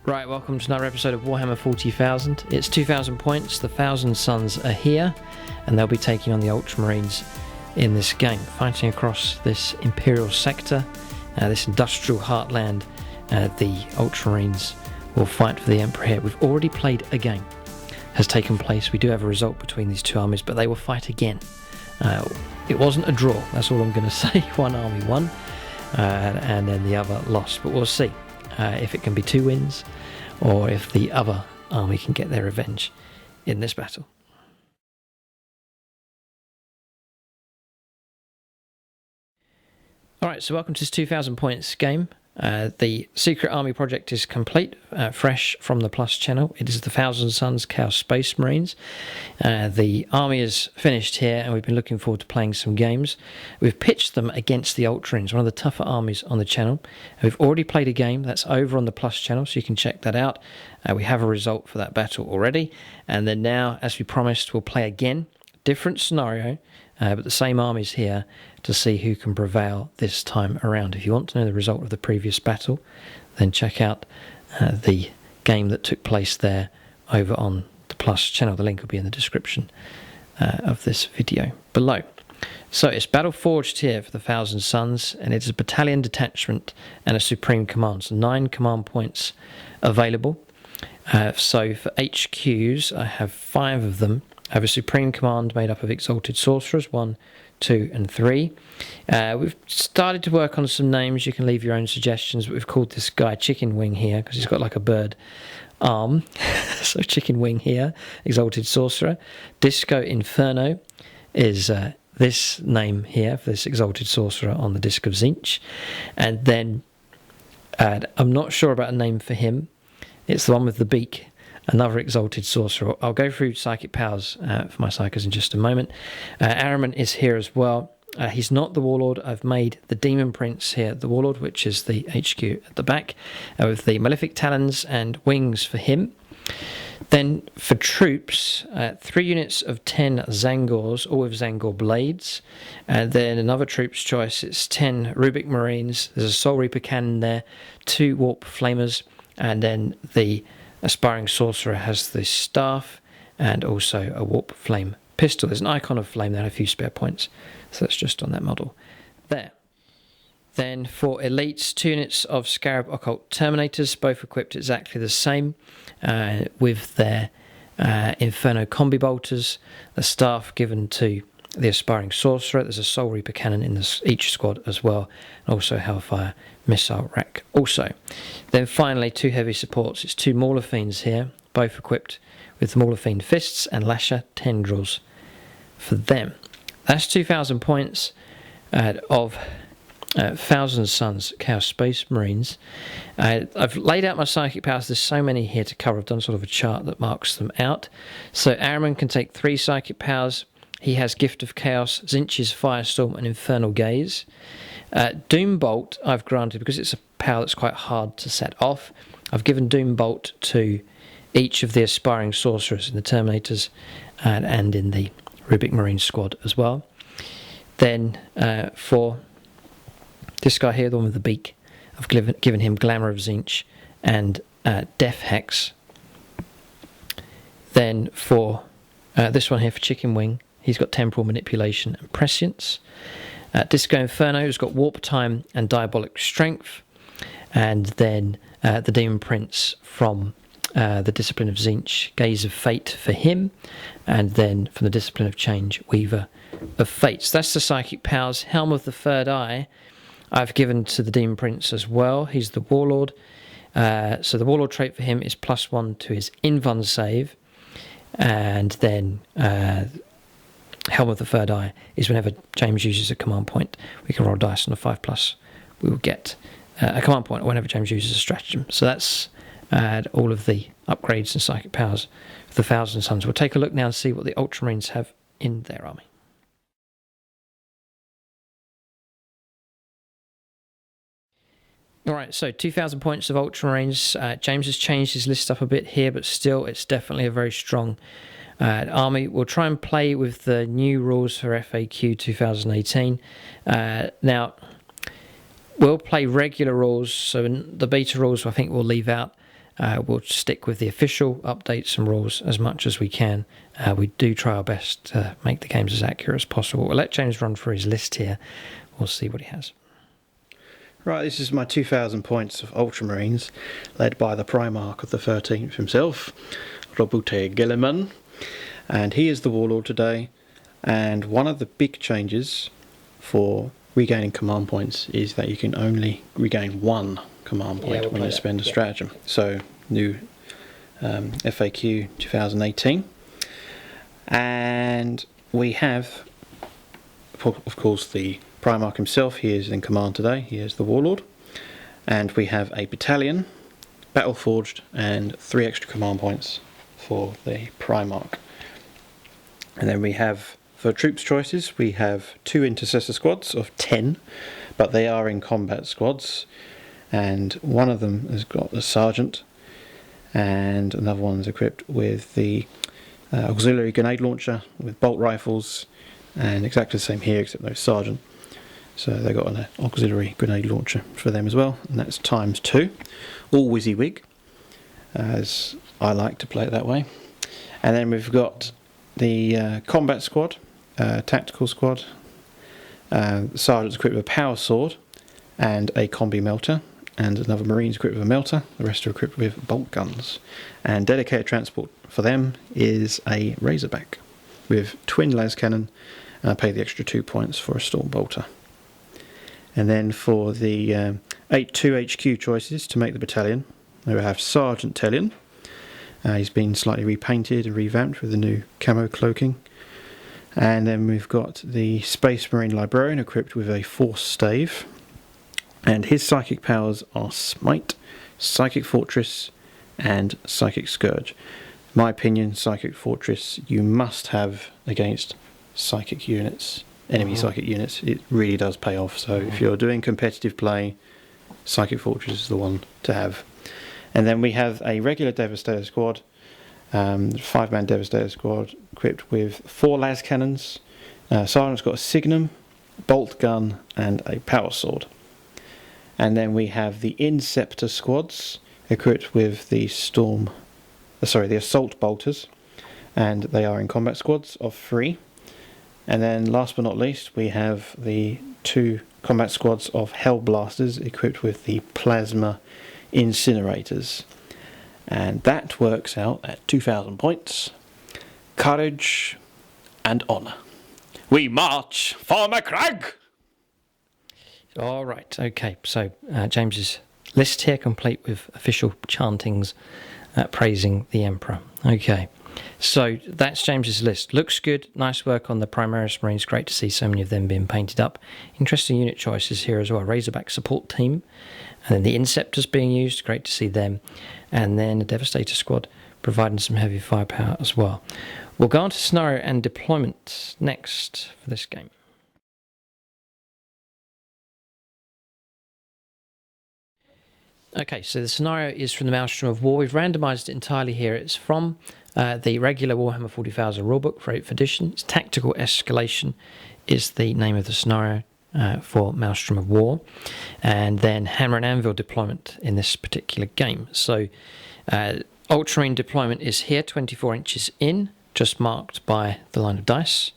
Right, welcome to another episode of Warhammer 40,000. It's 2,000 points, the Thousand Sons are here, and they'll be taking on the Ultramarines in this game, fighting across this Imperial sector, this industrial heartland. The Ultramarines will fight for the Emperor here. We've already played a game, has taken place. We do have a result between these two armies, but they will fight again. It wasn't a draw, that's all I'm going to say. One army won, and then the other lost, but we'll see. If it can be 2 wins, or if the other army can get their revenge in this battle. Alright, so welcome to this 2,000 points game. The Secret Army project is complete, fresh from the Plus channel. It is the Thousand Sons Chaos Space Marines. The army is finished here, and we've been looking forward to playing some games. We've pitched them against the Ultramarines, one of the tougher armies on the channel. We've already played a game that's over on the Plus channel, so you can check that out. We have a result for that battle already, and then now, as we promised, we'll play again. Different scenario, but the same armies here to see who can prevail this time around. If you want to know the result of the previous battle, then check out the game that took place there over on the Plus channel. The link will be in the description of this video below. So it's battle forged here for the Thousand Sons, and it's a battalion detachment and a supreme command. So 9 command points available. So for HQs, I have 5 of them. I have a supreme command made up of exalted sorcerers, 1, 2 and 3. We've started to work on some names. You can leave your own suggestions, but we've called this guy Chicken Wing here because he's got like a bird arm. So Chicken Wing here, exalted sorcerer. Disco Inferno is this name here for this exalted sorcerer on the Disc of Tzeentch. And then I'm not sure about a name for him. It's the one with the beak. Another exalted sorcerer. I'll go through psychic powers for my psychers in just a moment. Araman is here as well. He's not the warlord. I've made the demon prince here the warlord, which is the HQ at the back, with the malefic talons and wings for him. Then for troops, 3 units of 10 Zangors, all with Zangor blades. And then another troops choice, it's 10 Rubik Marines. There's a Soul Reaper cannon there, 2 Warp Flamers, and then the Aspiring Sorcerer has the staff and also a Warp Flame pistol. There's an icon of flame there and a few spare points. So that's just on that model there. Then for elites, 2 units of Scarab Occult Terminators, both equipped exactly the same, with their Inferno Combi Bolters, the staff given to the Aspiring Sorcerer. There's a Soul Reaper cannon in each squad as well, and also Hellfire missile rack also. Then finally, 2 heavy supports. It's 2 Mauler Fiends here, both equipped with Mauler Fiend Fists and Lasher Tendrils for them. That's 2,000 points of Thousand Sons Chaos Space Marines. I've laid out my psychic powers. There's so many here to cover. I've done sort of a chart that marks them out. So Araman can take 3 psychic powers. He has Gift of Chaos, Tzeentch's Firestorm and Infernal Gaze. Doom Bolt I've granted because it's a power that's quite hard to set off. I've given Doom Bolt to each of the Aspiring Sorcerers in the Terminators and in the Rubik Marine squad as well. Then for this guy here, the one with the beak, I've given him Glamour of Tzeentch and Death Hex. Then for this one here for Chicken Wing, he's got Temporal Manipulation and Prescience. Disco Inferno has got Warp Time and Diabolic Strength. And then the Demon Prince from the Discipline of Tzeentch, Gaze of Fate for him. And then from the Discipline of Change, Weaver of Fates. That's the psychic powers. Helm of the Third Eye I've given to the Demon Prince as well. He's the Warlord. So the Warlord trait for him is +1 to his Invuln save. And then Helm of the Third Eye is whenever James uses a command point, we can roll dice on a 5+. We will get a command point whenever James uses a stratagem. So that's all of the upgrades and psychic powers for the Thousand Sons. We'll take a look now and see what the Ultramarines have in their army. Alright, so 2,000 points of Ultramarines. James has changed his list up a bit here, but still it's definitely a very strong army. We'll try and play with the new rules for FAQ 2018. Now, we'll play regular rules, so the beta rules I think we'll leave out. we'll stick with the official updates and rules as much as we can. We do try our best to make the games as accurate as possible. We'll let James run through his list here. We'll see what he has. Right, this is my 2,000 points of Ultramarines, led by the Primarch of the 13th himself, Robute Gilliman, and he is the Warlord today. And one of the big changes for regaining command points is that you can only regain one command point when you spend a stratagem. So, new FAQ 2018. And we have, of course, the Primarch himself. He is in command today. He is the Warlord. And we have a battalion, battle forged, and 3 extra command points for the Primarch. And then we have, for troops choices, we have 2 intercessor squads of 10, but they are in combat squads. And one of them has got a sergeant, and another one is equipped with the auxiliary grenade launcher with bolt rifles, and exactly the same here except no sergeant. So they've got an auxiliary grenade launcher for them as well, and that's ×2. All WYSIWYG, as I like to play it that way. And then we've got the combat squad, tactical squad. Sergeant's equipped with a power sword and a combi melter, and another Marine's equipped with a melter. The rest are equipped with bolt guns. And dedicated transport for them is a Razorback with twin las cannon, and I pay the extra 2 points for a storm bolter. And then for the 8-2 HQ choices to make the battalion, we have Sergeant Tellian. He's been slightly repainted and revamped with the new camo cloaking. And then we've got the Space Marine Librarian equipped with a Force Stave. And his psychic powers are Smite, Psychic Fortress, and Psychic Scourge. In my opinion, Psychic Fortress you must have against psychic units, enemy psychic units. It really does pay off. So if you're doing competitive play, Psychic Fortress is the one to have. And then we have a regular Devastator squad, 5-man Devastator squad equipped with 4 las cannons. Sergeant's got a Signum, bolt gun, and a power sword. And then we have the Inceptor squads equipped with the the assault bolters, and they are in combat squads of 3. And then last but not least, we have the 2 combat squads of Hellblasters equipped with the plasma incinerators. And that works out at 2,000 points. Courage and honour. We march for Macragge! All right, okay, so James's list here complete with official chantings praising the Emperor. Okay, so that's James's list. Looks good, nice work on the Primaris Marines, great to see so many of them being painted up. Interesting unit choices here as well. Razorback support team, and then the Inceptors being used, great to see them. And then a Devastator squad providing some heavy firepower as well. We'll go on to scenario and deployment next for this game. Okay, so the scenario is from the Maelstrom of War. We've randomised it entirely here. It's from the regular Warhammer 40,000 rulebook for 8th edition. It's Tactical Escalation is the name of the scenario for Maelstrom of War. And then Hammer and Anvil deployment in this particular game. So Ultramarine deployment is here, 24 inches in, just marked by the line of dice.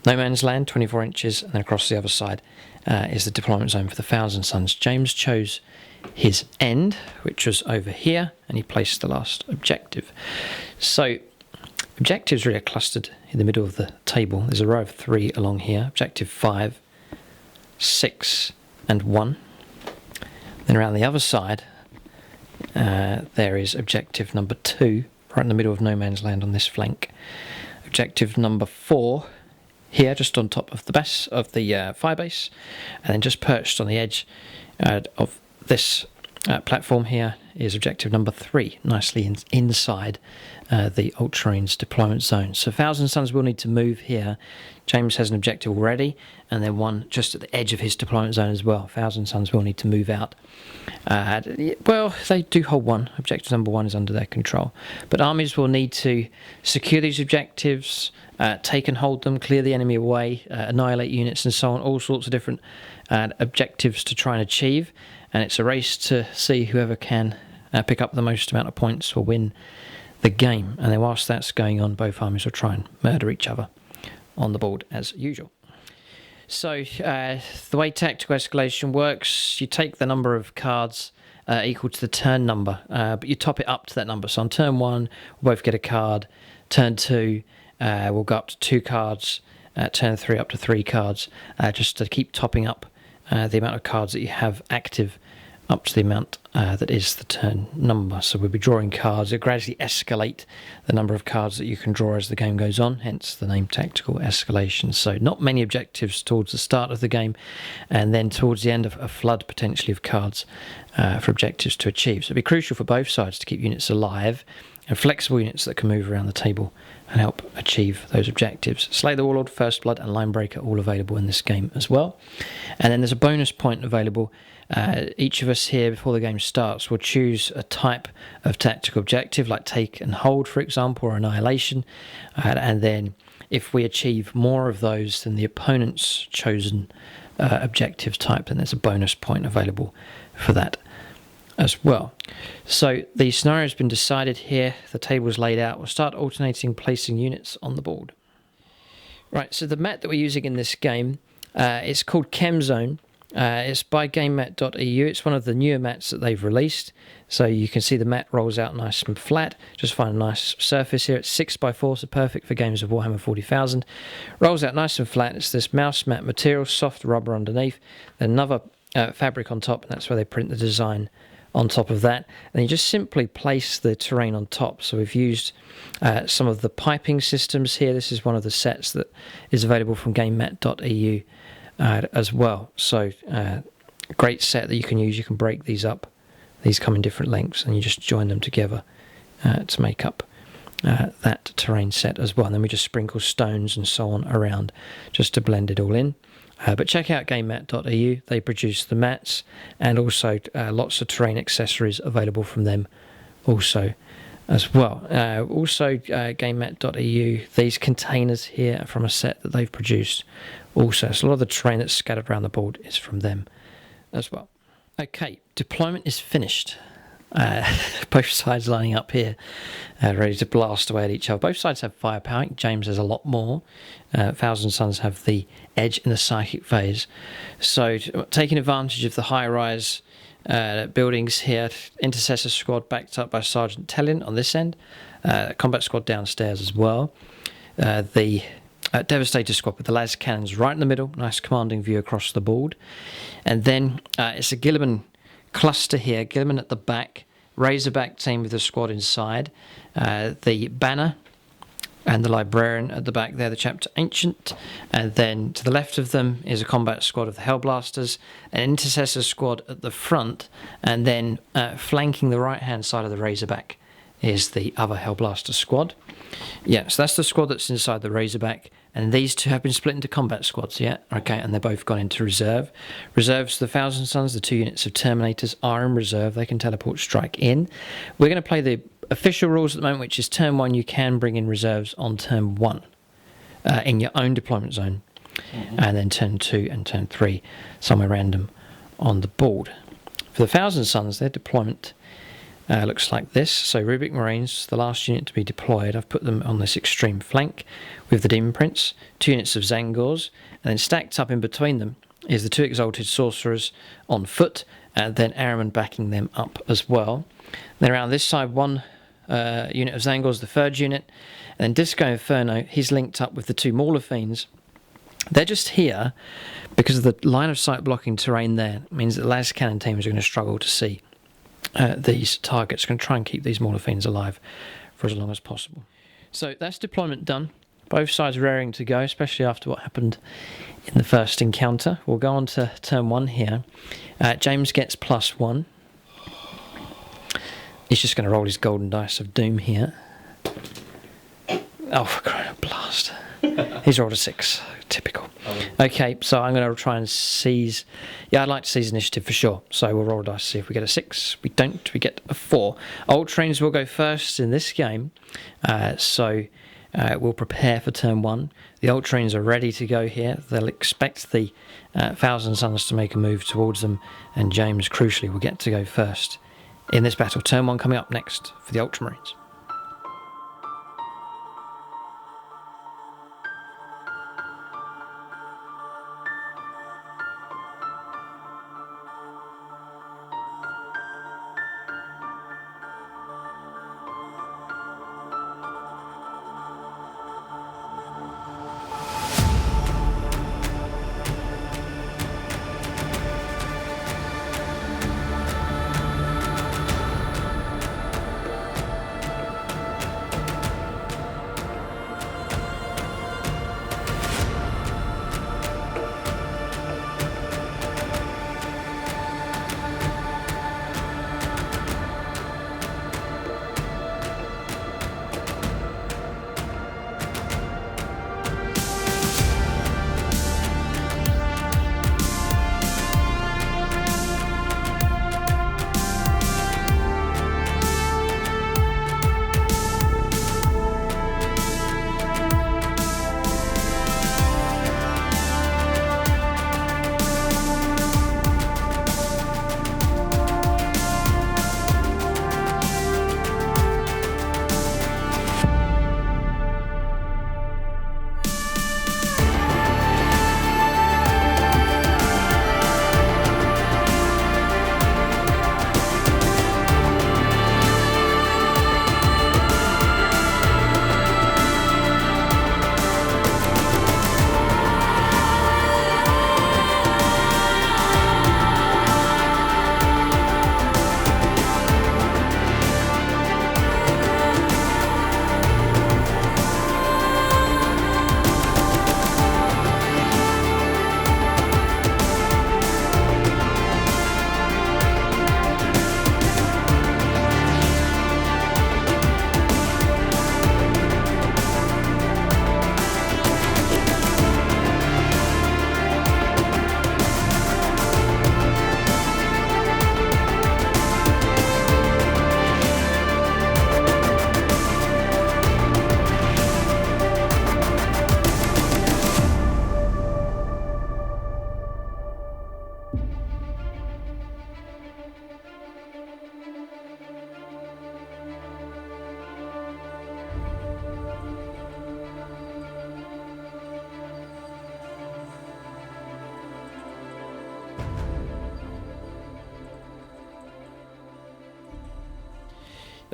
No Man's Land, 24 inches, and then across the other side is the deployment zone for the Thousand Suns. James chose his end, which was over here, and he placed the last objective. So objectives really are clustered in the middle of the table. There's a row of 3 along here. Objective 5, 6, and 1. Then around the other side there is objective number 2, right in the middle of No Man's Land on this flank. Objective number 4 here, just on top of the base of the firebase, and then just perched on the edge of this platform here is objective number 3, nicely inside the Ultramarines deployment zone. So Thousand Suns will need to move here. James has an objective already, and then one just at the edge of his deployment zone as well. Thousand Suns will need to move out. Well, they do hold one. Objective number 1 is under their control. But armies will need to secure these objectives, take and hold them, clear the enemy away, annihilate units and so on, all sorts of different objectives to try and achieve. And it's a race to see whoever can pick up the most amount of points will win the game. And then whilst that's going on, both armies will try and murder each other on the board as usual. So the way tactical escalation works, you take the number of cards equal to the turn number, but you top it up to that number. So on turn 1, we'll both get a card. Turn 2, we'll go up to 2 cards. Turn 3 up to 3 cards, just to keep topping up the amount of cards that you have active up to the amount that is the turn number. So we'll be drawing cards. It'll gradually escalate the number of cards that you can draw as the game goes on, hence the name Tactical Escalation. So not many objectives towards the start of the game, and then towards the end of a flood potentially of cards for objectives to achieve. So it'll be crucial for both sides to keep units alive and flexible units that can move around the table and help achieve those objectives. Slay the Warlord, First Blood and Linebreaker all available in this game as well. And then there's a bonus point available. Each of us here before the game starts will choose a type of tactical objective, like take and hold for example, or annihilation, and then if we achieve more of those than the opponent's chosen objective type, then there's a bonus point available for that as well. So the scenario has been decided here, the table is laid out. We'll start alternating placing units on the board. Right, so the mat that we're using in this game is called Chem Zone. It's by gamemat.eu. It's one of the newer mats that they've released. So you can see the mat rolls out nice and flat. Just find a nice surface here. It's 6x4, so perfect for games of Warhammer 40,000. Rolls out nice and flat. It's this mouse mat material, soft rubber underneath, then another fabric on top, and that's where they print the design on top of that. And you just simply place the terrain on top. So we've used some of the piping systems here. This is one of the sets that is available from gamemat.eu as well. So great set that you can use. You can break these up. These come in different lengths and you just join them together to make up that terrain set as well. And then we just sprinkle stones and so on around just to blend it all in. But check out gamemat.eu. They produce the mats and also lots of terrain accessories available from them also as well. Also gamemat.eu, these containers here are from a set that they've produced also. So a lot of the terrain that's scattered around the board is from them as well. Okay, deployment is finished. Both sides lining up here, ready to blast away at each other. Both sides have firepower. James has a lot more. Thousand Sons have the edge in the psychic phase. So taking advantage of the high-rise buildings here, Intercessor Squad backed up by Sergeant Tellin on this end, Combat Squad downstairs as well. The Devastator Squad with the las cannons right in the middle, nice commanding view across the board. And then it's a Guilliman cluster here, Guilliman at the back, Razorback team with the squad inside, the Banner and the Librarian at the back there, the Chapter Ancient, and then to the left of them is a combat squad of the Hellblasters, an Intercessor squad at the front, and then flanking the right hand side of the Razorback is the other Hellblaster squad. Yeah, so that's the squad that's inside the Razorback, and these two have been split into combat squads, yeah? Okay, and they're both gone into reserve. Reserves, the Thousand Sons, the 2 units of Terminators are in reserve. They can teleport strike in. We're going to play the official rules at the moment, which is turn 1, you can bring in reserves on turn 1 in your own deployment zone, and then turn 2 and turn 3 somewhere random on the board. For the Thousand Sons, their deployment looks like this. So Rubric Marines, the last unit to be deployed, I've put them on this extreme flank with the Demon Prince, 2 units of Zangors, and then stacked up in between them is the 2 Exalted Sorcerers on foot, and then Airmen backing them up as well. Then around this side, 1 unit of Zangors, the 3rd unit, and then Disco Inferno, he's linked up with the 2 Mauler Fiends. They're just here because of the line of sight blocking terrain there. It means that the las cannon teams are going to struggle to see these targets. Going to try and keep these Mauler Fiends alive for as long as possible. So that's deployment done. Both sides raring to go, especially after what happened in the first encounter. We'll go on to turn 1 here. James gets +1. He's just going to roll his golden dice of doom here. Oh, for crying out blast. He's rolled a 6. Typical. Okay, so I'm going to try and seize... Yeah, I'd like to seize initiative for sure. So we'll roll a dice to see if we get a 6. We don't. We get a 4. Ultramarines will go first in this game. We'll prepare for turn 1. The Ultramarines are ready to go here. They'll expect the Thousand Sons to make a move towards them. And James, crucially, will get to go first in this battle. Turn 1 coming up next for the Ultramarines.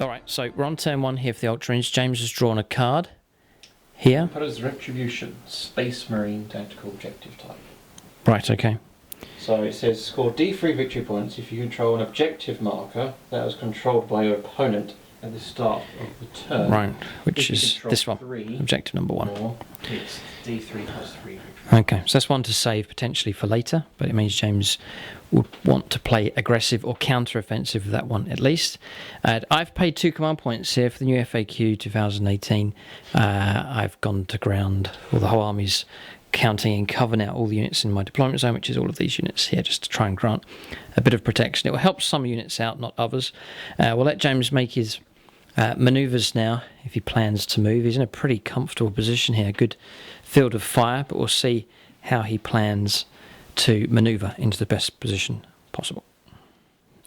Alright, so we're on turn 1 here for the Ultramarines. James has drawn a card here. Emperor's Retribution, Space Marine Tactical Objective type. Right, okay. So it says score D3 victory points if you control an objective marker that was controlled by your opponent at the start of the turn. Right, which is this one, objective number 1. Or it's D3 plus 3 victory. Okay, so that's one to save potentially for later, but it means James would want to play aggressive or counter-offensive with that one at least. I've paid 2 command points here for the new FAQ 2018. I've gone to ground, or the whole army's counting and covering out all the units in my deployment zone, which is all of these units here, just to try and grant a bit of protection. It will help some units out, not others. We'll let James make his manoeuvres now, if he plans to move. He's in a pretty comfortable position here, good field of fire, but we'll see how he plans to manoeuvre into the best position possible.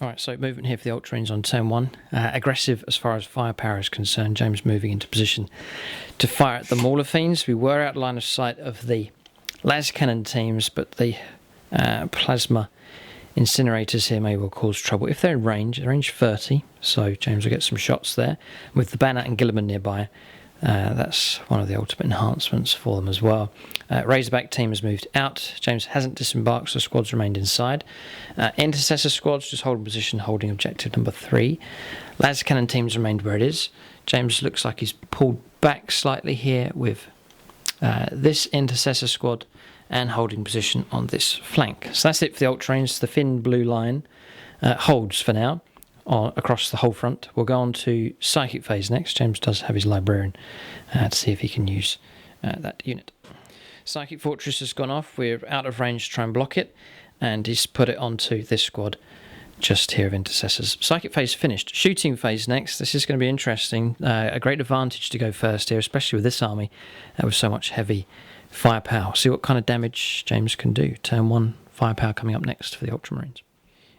Alright, so movement here for the Ultramarines on turn 1. Aggressive as far as firepower is concerned. James moving into position to fire at the Mauler Fiends. We were out of line of sight of the las cannon teams, but the plasma incinerators here may well cause trouble. If they're in range, they're range 30, so James will get some shots there. With the Banner and Gilliman nearby, that's one of the ultimate enhancements for them as well. Razorback team has moved out. James hasn't disembarked, so squads remained inside. Intercessor squads just holding position, holding objective number 3. Las cannon teams remained where it is. James looks like he's pulled back slightly here with this intercessor squad and holding position on this flank. So that's it for the Ultramarines. The thin blue line holds for now across the whole front. We'll go on to Psychic Phase next. James does have his Librarian to see if he can use that unit. Psychic Fortress has gone off. We're out of range to try and block it, and he's put it onto this squad just here of Intercessors. Psychic Phase finished. Shooting Phase next. This is going to be interesting. A great advantage to go first here, especially with this army with so much heavy firepower. See what kind of damage James can do. Turn 1 firepower coming up next for the Ultramarines.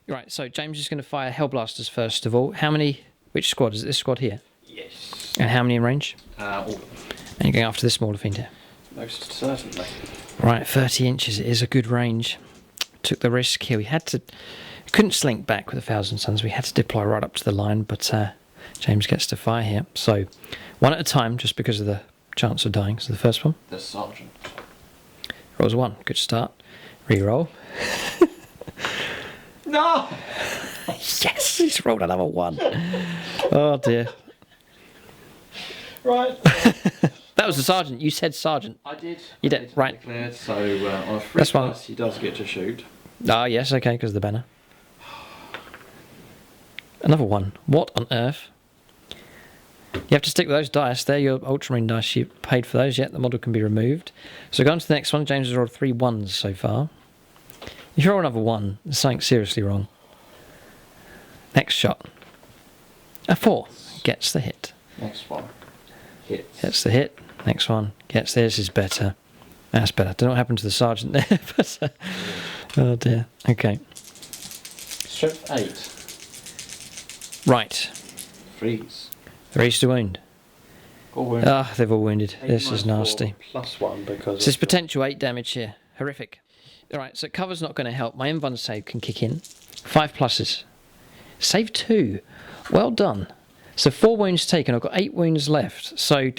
Right, so James is going to fire Hellblasters first of all. How many? Which squad? Is it this squad here? Yes. And how many in range? All of them. And you're going after this smaller fiend here? Most certainly. Right, 30 inches. It is a good range. Took the risk here. We had to... Couldn't slink back with 1,000 Suns. We had to deploy right up to the line, but James gets to fire here. So, one at a time, just because of the chance of dying. So the first one. The sergeant. Rolls a 1. Good start. Reroll. No! Yes, he's rolled another 1. Oh dear. Right. That was the sergeant. You said sergeant. I did. You did, right. Declared, so on a free That's one. plus, he does get to shoot. Ah, yes, okay, because of the banner. Another 1. What on earth? You have to stick with those dice. They're your Ultramarine dice. You paid for those yet. The model can be removed. So go on to the next one. James has rolled 3 1s so far. If you roll another 1, there's something seriously wrong. Next shot. A 4. Gets the hit. Next one. Hits. Gets the hit. Next one. Gets this. Is better. That's better. Don't know what happened to the sergeant there. But, oh dear. Okay. Strength 8. Right. Freeze. 3's to wound. All wounded. Ah, they've all wounded. 8 This minus is nasty. 4 +1 because So there's potential 8 damage here. Horrific. Alright, so cover's not going to help. My invuln save can kick in. 5 pluses. Save 2. Well done. So 4 wounds taken. I've got 8 wounds left. So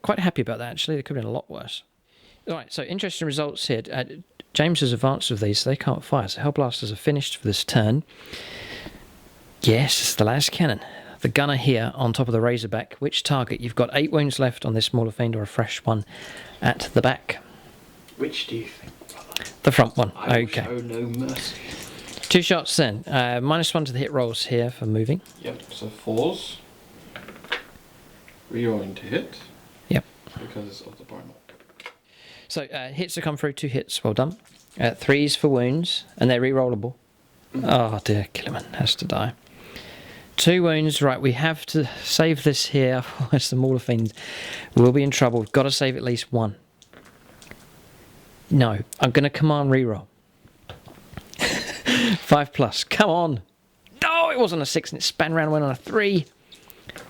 quite happy about that, actually. There could have been a lot worse. Alright, so interesting results here. James has advanced with these, so they can't fire. So Hellblasters are finished for this turn. Yes, it's the las cannon. The gunner here on top of the Razorback. Which target? You've got 8 wounds left on this smaller fiend or a fresh one at the back. Which do you think, brother? The front one. I will Okay. show no mercy. 2 shots then. -1 to the hit rolls here for moving. Yep, so 4s. Rerolling to hit. Yep. Because of the primal. So hits have come through. 2 hits. Well done. 3s for wounds, and they're re-rollable. Oh dear, Killerman has to die. 2 wounds. Right, we have to save this here. Otherwise the Mauler Fiend will be in trouble. We've got to save at least 1. No, I'm going to command reroll. 5 plus. Come on. No, it wasn't a 6 and it span round and went on a 3.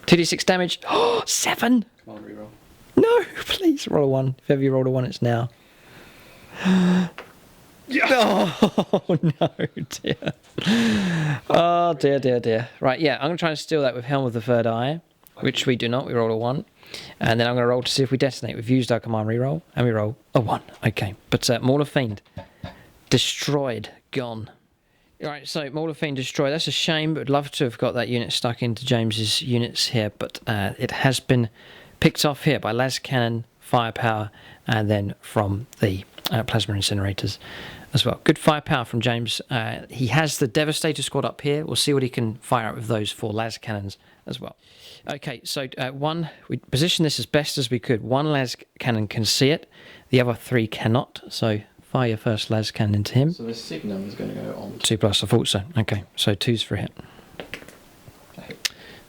2d6 damage. Oh, 7. Come on, reroll. No, please roll a 1. If ever you roll a 1, it's now. Yeah. Oh, no, dear. Oh, dear, dear, dear. Right, yeah, I'm going to try and steal that with Helm of the Third Eye, which we do not. We roll a 1. And then I'm going to roll to see if we detonate. We've used our command reroll, and we roll a 1. Okay, but Mauler Fiend, destroyed, gone. Alright, so Mauler Fiend destroyed. That's a shame, but I'd love to have got that unit stuck into James's units here, but it has been picked off here by las cannon, firepower, and then from the plasma incinerators as well. Good firepower from James. He has the Devastator squad up here. We'll see what he can fire out with those 4 las cannons as well. Okay, so we positioned this as best as we could. 1 las cannon can see it, the other 3 cannot, so fire your first las cannon into him. So the Signum is going to go on. 2 plus, I thought so. Okay, so 2's for a hit.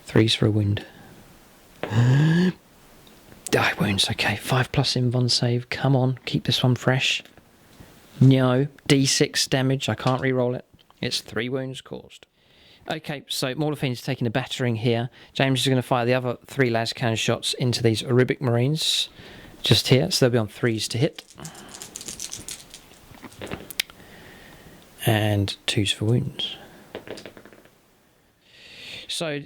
3's for a wound. Die wounds, okay. 5 plus invuln save. Come on, keep this one fresh. No. D6 damage. I can't re-roll it. It's 3 wounds caused. Okay, so Mauler Fiend's taking a battering here. James is going to fire the other 3 las cannon shots into these Arubic Marines just here. So they'll be on 3s to hit. And 2's for wounds. So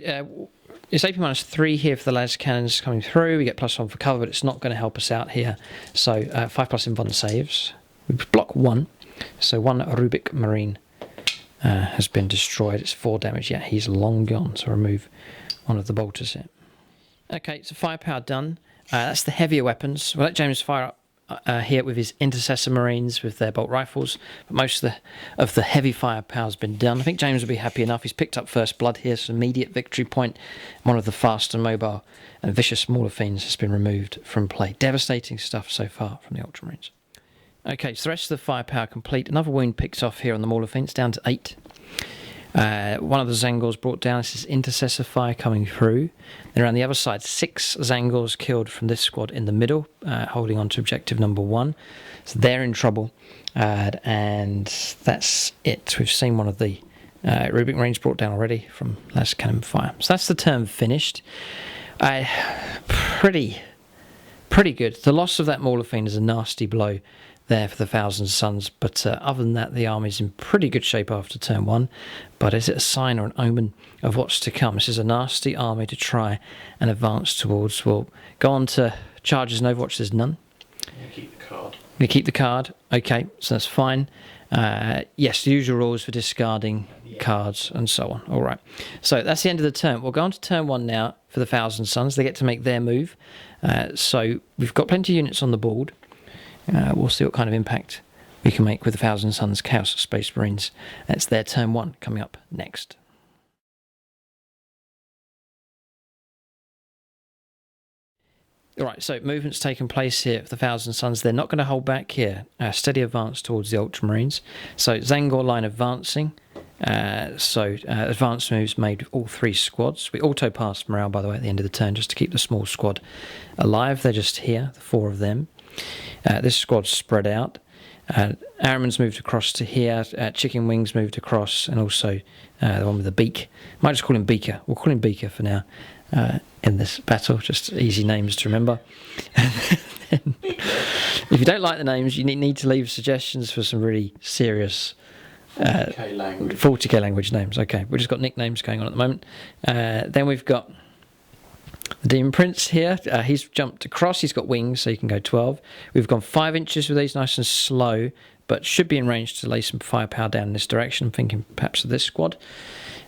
it's AP -3 here for the las cannons coming through. We get +1 for cover, but it's not going to help us out here. So 5 plus invuln saves. We block 1. So 1 Arubic Marine has been destroyed. It's 4 damage. Yeah, he's long gone. So remove one of the bolters here. Okay, so firepower done. That's the heavier weapons. We'll let James fire up here with his Intercessor Marines with their bolt rifles, but most of the heavy firepower has been done. I think James will be happy enough. He's picked up first blood here, so immediate victory point. One of the fast and mobile and vicious smaller fiends has been removed from play. Devastating stuff so far from the Ultramarines. Okay, so the rest of the firepower complete. Another wound picked off here on the Mauler Fiends, down to 8. One of the Zangors brought down. This is Intercessor fire coming through. Then around the other side, 6 Zangors killed from this squad in the middle, holding on to objective number 1. So they're in trouble, and that's it. We've seen one of the Rubik Marines brought down already from last cannon fire. So that's the turn finished. Pretty good. The loss of that Mauler Fiend is a nasty blow there for the Thousand Suns, but other than that, the army's in pretty good shape after turn 1. But is it a sign or an omen of what's to come? This is a nasty army to try and advance towards. We'll go on to charges and Overwatch. There's none. Keep the card. We keep the card. Okay, so that's fine. Yes, the usual rules for discarding cards and so on. All right. So that's the end of the turn. We'll go on to turn 1 now for the Thousand Suns. They get to make their move. So we've got plenty of units on the board. We'll see what kind of impact we can make with the Thousand Suns Chaos Space Marines. That's their turn 1 coming up next. Alright, so movement's taken place here for the Thousand Suns. They're not going to hold back here. Steady advance towards the Ultramarines. So Zangor line advancing. Advanced moves made with all 3 squads. We auto-passed morale, by the way, at the end of the turn, just to keep the small squad alive. They're just here, the 4 of them. This squad's spread out. Airman's moved across to here. Chicken Wings moved across, and also the one with the beak. Might just call him Beaker. We'll call him Beaker for now in this battle. Just easy names to remember. If you don't like the names, you need to leave suggestions for some really serious 40k language names. Okay, we've just got nicknames going on at the moment. Then we've got the Demon Prince here. He's jumped across. He's got wings, so you can go 12. We've gone 5 inches with these, nice and slow, but should be in range to lay some firepower down in this direction. I'm thinking perhaps of this squad.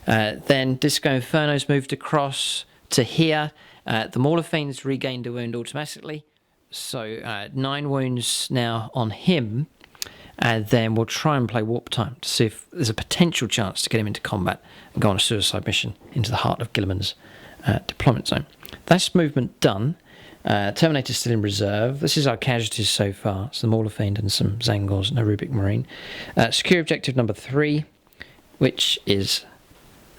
Then Disco Inferno's moved across to here. The Mauler Fiend's regained a wound automatically, so 9 wounds now on him. And then we'll try and play Warp Time to see if there's a potential chance to get him into combat and go on a suicide mission into the heart of Gilliman's deployment zone. That's movement done. Terminator's still in reserve. This is our casualties so far. So the Mauler Fiend and some Zangors and a Rubik Marine. Secure objective number 3, which is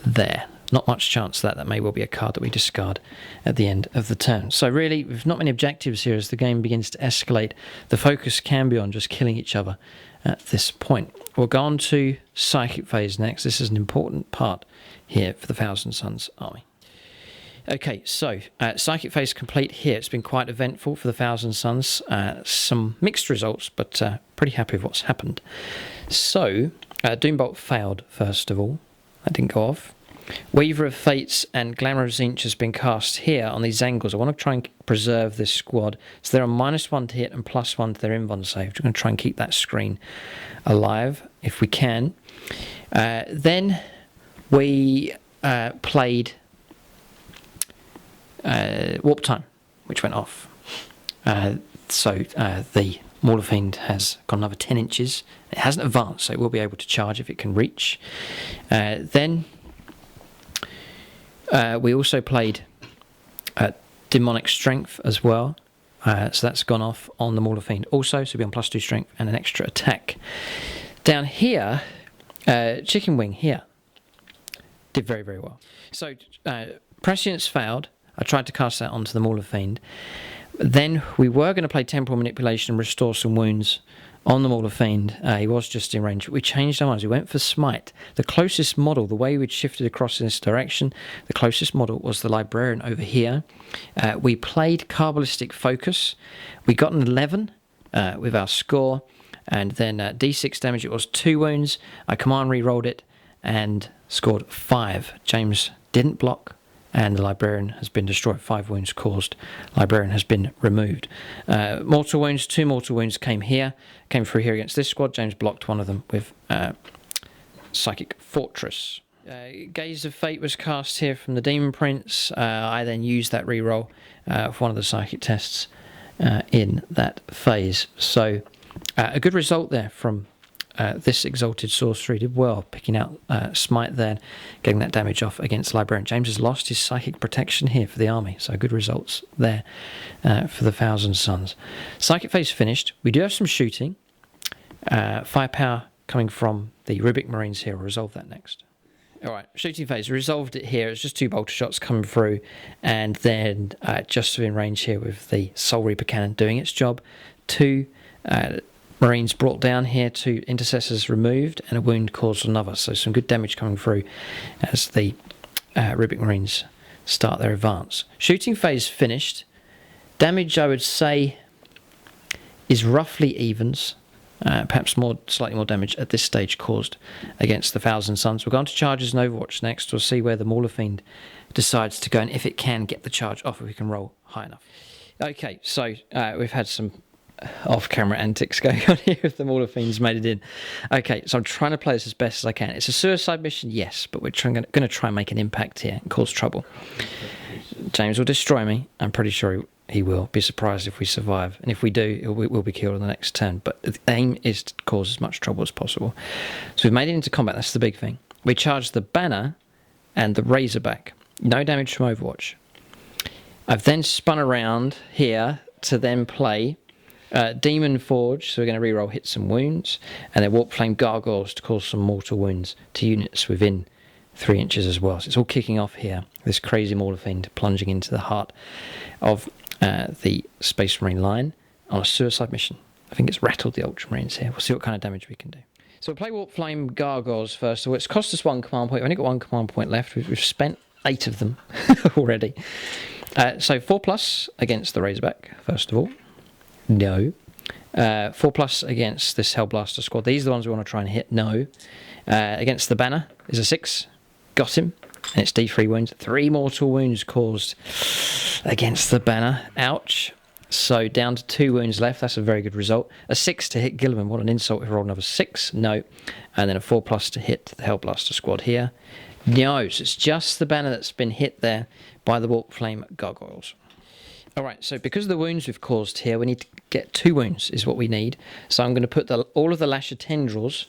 there. Not much chance that. That may well be a card that we discard at the end of the turn. So really, we've not many objectives here as the game begins to escalate. The focus can be on just killing each other at this point. We'll go on to Psychic Phase next. This is an important part here for the Thousand Suns army. Okay, so Psychic Phase complete here. It's been quite eventful for the Thousand Suns. Some mixed results, but pretty happy with what's happened. So, Doombolt failed, first of all. That didn't go off. Weaver of Fates and Glamour of Zinch has been cast here on these Zangors. I want to try and preserve this squad. So they're on -1 to hit and +1 to their invuln save. We're going to try and keep that screen alive if we can. Then we played Warp Time, which went off. So the Mauler Fiend has got another 10 inches. It hasn't advanced, so it will be able to charge if it can reach. Then we also played Demonic Strength as well. So that's gone off on the Mauler Fiend also, so we'll be on +2 strength and an extra attack. Down here, Chicken Wing here did very, very well. So Prescience failed. I tried to cast that onto the Mauler Fiend. Then we were going to play Temporal Manipulation and restore some wounds on the Mauler Fiend. He was just in range. We changed our minds. We went for Smite. The closest model, the way we'd shifted across in this direction, the closest model was the Librarian over here. We played Carbalistic Focus. We got an 11 with our score, and then D6 damage. It was 2 wounds. I command re-rolled it and scored 5. James didn't block, and the Librarian has been destroyed. 5 wounds caused. Librarian has been removed. Mortal wounds, 2 mortal wounds came through here against this squad. James blocked one of them with Psychic Fortress. Gaze of Fate was cast here from the Demon Prince. I then used that reroll for one of the Psychic tests in that phase. So a good result there from this Exalted Sorcery. Did well picking out Smite there, getting that damage off against Librarian. James has lost his Psychic Protection here for the army, so good results there for the Thousand Suns. Psychic phase finished. We do have some shooting. Firepower coming from the Rubik Marines here. We'll resolve that next. Alright, shooting phase. Resolved it here. It's just 2 bolter shots coming through, and then just in range here with the Soul Reaper cannon doing its job. 2 Marines brought down here, 2 intercessors removed, and a wound caused another. So some good damage coming through as the Rubik Marines start their advance. Shooting phase finished. Damage, I would say, is roughly evens. Perhaps slightly more damage at this stage caused against the Thousand Suns. We'll go on to charges and Overwatch next. We'll see where the Mauler Fiend decides to go and if it can get the charge off, if we can roll high enough. Okay, so we've had some off-camera antics going on here if the Mauler Fiend's made it in. Okay, so I'm trying to play this as best as I can. It's a suicide mission, yes, but we're going to try and make an impact here and cause trouble. James will destroy me. I'm pretty sure he will. Be surprised if we survive. And if we do, we'll be killed on the next turn. But the aim is to cause as much trouble as possible. So we've made it into combat. That's the big thing. We charge the banner and the Razorback. No damage from Overwatch. I've then spun around here to then play Demon Forge. So we're going to reroll hits and wounds. And then Warp Flame Gargoyles to cause some mortal wounds to units within 3 inches as well. So it's all kicking off here. This crazy Mauler Fiend plunging into the heart of the Space Marine line on a suicide mission. I think it's rattled the Ultramarines here. We'll see what kind of damage we can do. So we'll play Warp Flame Gargoyles first. So it's cost us 1 command point. We've only got 1 command point left. We've spent 8 of them already. So 4+ against the Razorback, first of all. No. 4+ against this Hellblaster squad. These are the ones we want to try and hit. No. Against the banner is a 6. Got him. And it's D3 wounds. 3 mortal wounds caused against the banner. Ouch. So down to 2 wounds left. That's a very good result. A 6 to hit Gilliman. What an insult if we roll another 6. No. And then a 4+ to hit the Hellblaster squad here. No. So it's just the banner that's been hit there by the Warp Flame Gargoyles. Alright, so because of the wounds we've caused here, we need to get 2 wounds is what we need. So I'm going to put all of the Lasher Tendrils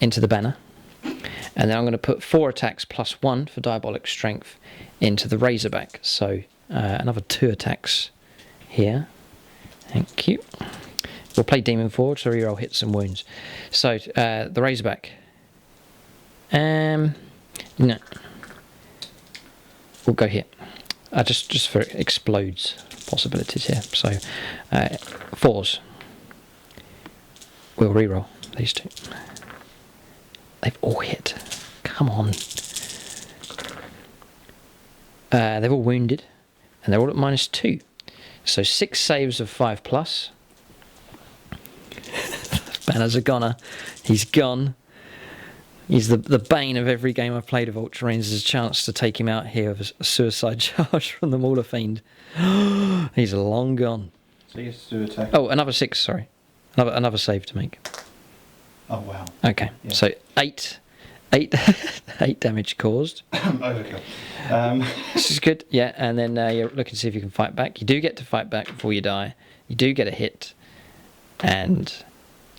into the banner. And then I'm going to put 4 attacks plus 1 for Diabolic Strength into the Razorback. So another 2 attacks here. Thank you. We'll play Demon Forge, so reroll hits and wounds. So the Razorback. No. We'll go here. Just for explodes possibilities here. So 4s. We'll reroll these 2. They've all hit. Come on. They're all wounded. And they're all at -2. So 6 saves of 5+. Banner's a goner. He's gone. He's the bane of every game I've played of Ultramarines. There's a chance to take him out here with a suicide charge from the Mauler Fiend. He's long gone. So he has to do attack. Oh, another 6, sorry. Another save to make. Oh, wow. Okay, yeah. So 8 damage caused. Overkill. This is good, yeah, and then you're looking to see if you can fight back. You do get to fight back before you die. You do get a hit, and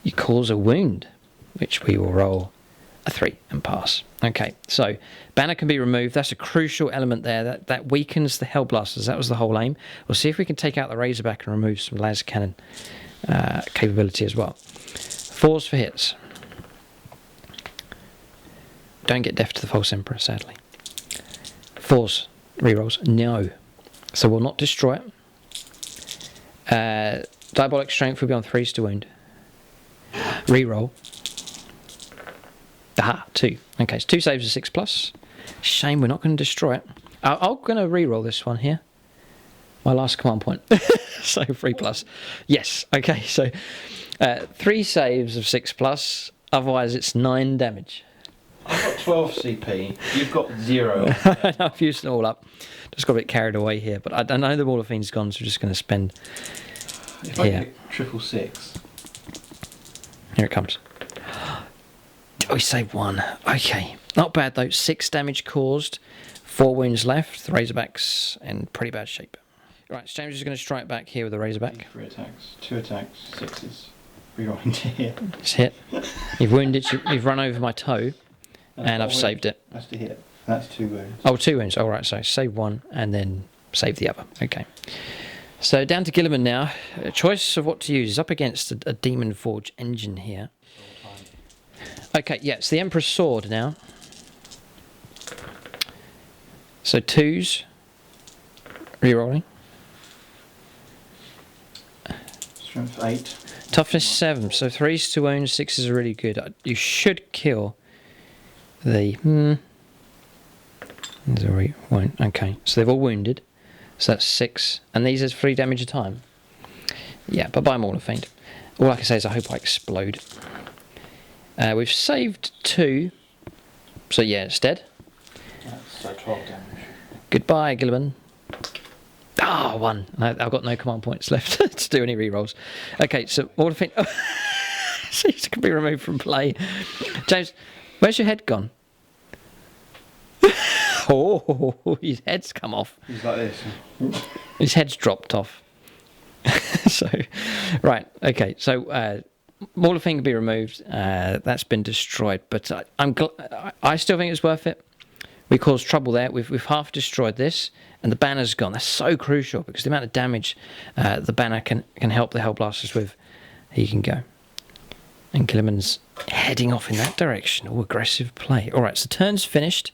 you cause a wound, which we will roll a 3 and pass. Okay, so banner can be removed. That's a crucial element there. That weakens the Hellblasters. That was the whole aim. We'll see if we can take out the Razorback and remove some las cannon capability as well. 4s for hits. Don't get deaf to the False Emperor, sadly. 4s, rerolls, no. So we'll not destroy it. Diabolic Strength will be on 3s to wound. Reroll. Aha, 2. Okay, it's 2 saves of 6+. Shame we're not going to destroy it. I'm going to reroll this one here. My last command point. So 3+. Yes, okay, so 3 saves of 6+. Otherwise, it's 9 damage. I've got 12 CP. You've got 0. I've used it all up. Just got a bit carried away here. But I know the Mauler Fiend's gone, so we're just going to spend. If I get 666. Here it comes. Oh, we saved 1. Okay. Not bad, though. 6 damage caused. 4 wounds left. The Razorback's in pretty bad shape. Right, so James is going to strike back here with the Razorback. 3 attacks. 2 attacks. 6s. Reroll into here. It's hit. You've wounded. You've run over my toe. And I've saved it. That's to hit. That's 2 wounds. Oh, 2 wounds. All right, so save 1 and then save the other. Okay. So down to Gilliman now. A choice of what to use is up against a Demon Forge engine here. Okay, yeah, it's the Emperor's Sword now. So 2s. Rerolling. Strength 8. Toughness 7, so 3's to wound, 6's are really good. You should kill the... Won't. Okay, so they've all wounded. So that's 6. And these are 3 damage a time. Yeah, bye-bye Maul of Fiend. All I can say is I hope I explode. We've saved 2. So yeah, it's dead. So 12 damage. Goodbye, Gilliman. Ah, 1. I've got no command points left to do any rerolls. Okay, so Maul of Fiend... Seems to be removed from play. James, where's your head gone? Oh, his head's come off. He's like this. His head's dropped off. So, right, okay. So, Maul of Fiend can be removed. That's been destroyed, but I still think it's worth it. We caused trouble there. We've half destroyed this, and the banner's gone. That's so crucial because the amount of damage the banner can help the Hellblasters with. He can go. And Gilliman's heading off in that direction. Oh, aggressive play. All right, so turn's finished.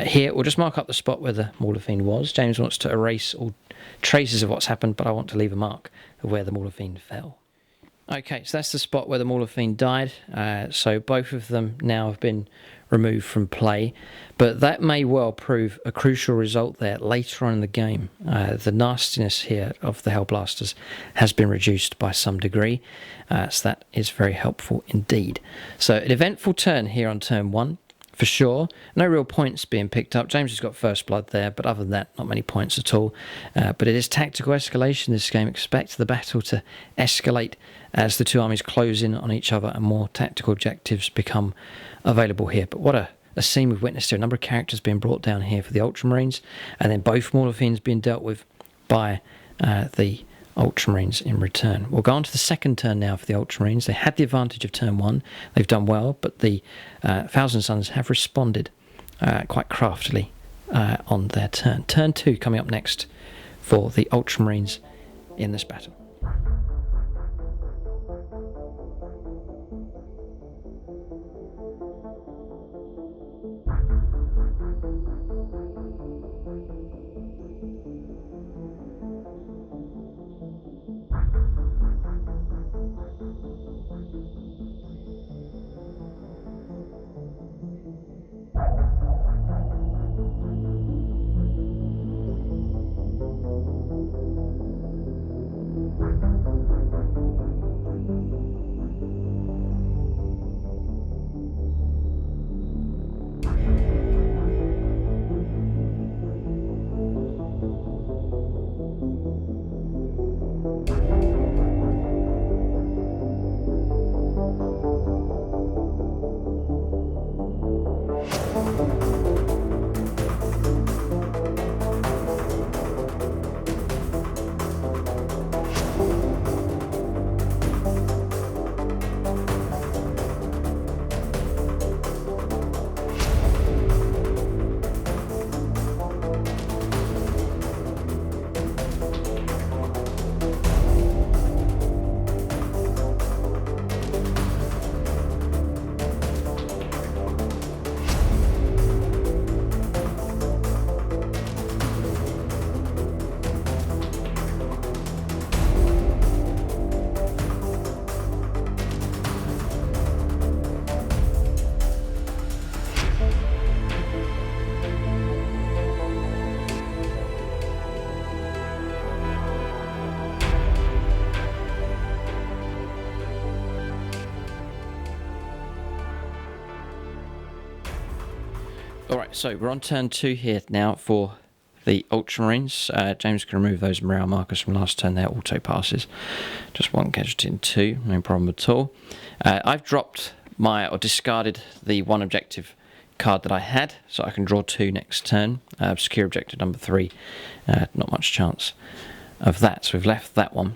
Here, we'll just mark up the spot where the Maul of Fiend was. James wants to erase all traces of what's happened, but I want to leave a mark of where the Maul of Fiend fell. Okay, so that's the spot where the Maul of Fiend died. So both of them now have been removed from play, but that may well prove a crucial result there later on in the game. The nastiness here of the Hellblasters has been reduced by some degree, so that is very helpful indeed. So an eventful turn here on turn 1. For sure, no real points being picked up. James has got first blood there, but other than that, not many points at all. But it is tactical escalation this game. Expect the battle to escalate as the 2 armies close in on each other and more tactical objectives become available here. But what a scene we've witnessed here. A number of characters being brought down here for the Ultramarines, and then both Maul of Fiends being dealt with by the Ultramarines in return. We'll go on to the second turn now for the Ultramarines. They had the advantage of turn 1. They've done well, but the Thousand Sons have responded quite craftily on their turn. Turn 2 coming up next for the Ultramarines in this battle. Alright, so we're on turn 2 here now for the Ultramarines. James can remove those morale markers from last turn. They're auto passes. Just 1 casualty in 2, no problem at all. I've dropped or discarded the 1 objective card that I had, so I can draw 2 next turn. Secure objective number 3, not much chance of that, so we've left that one.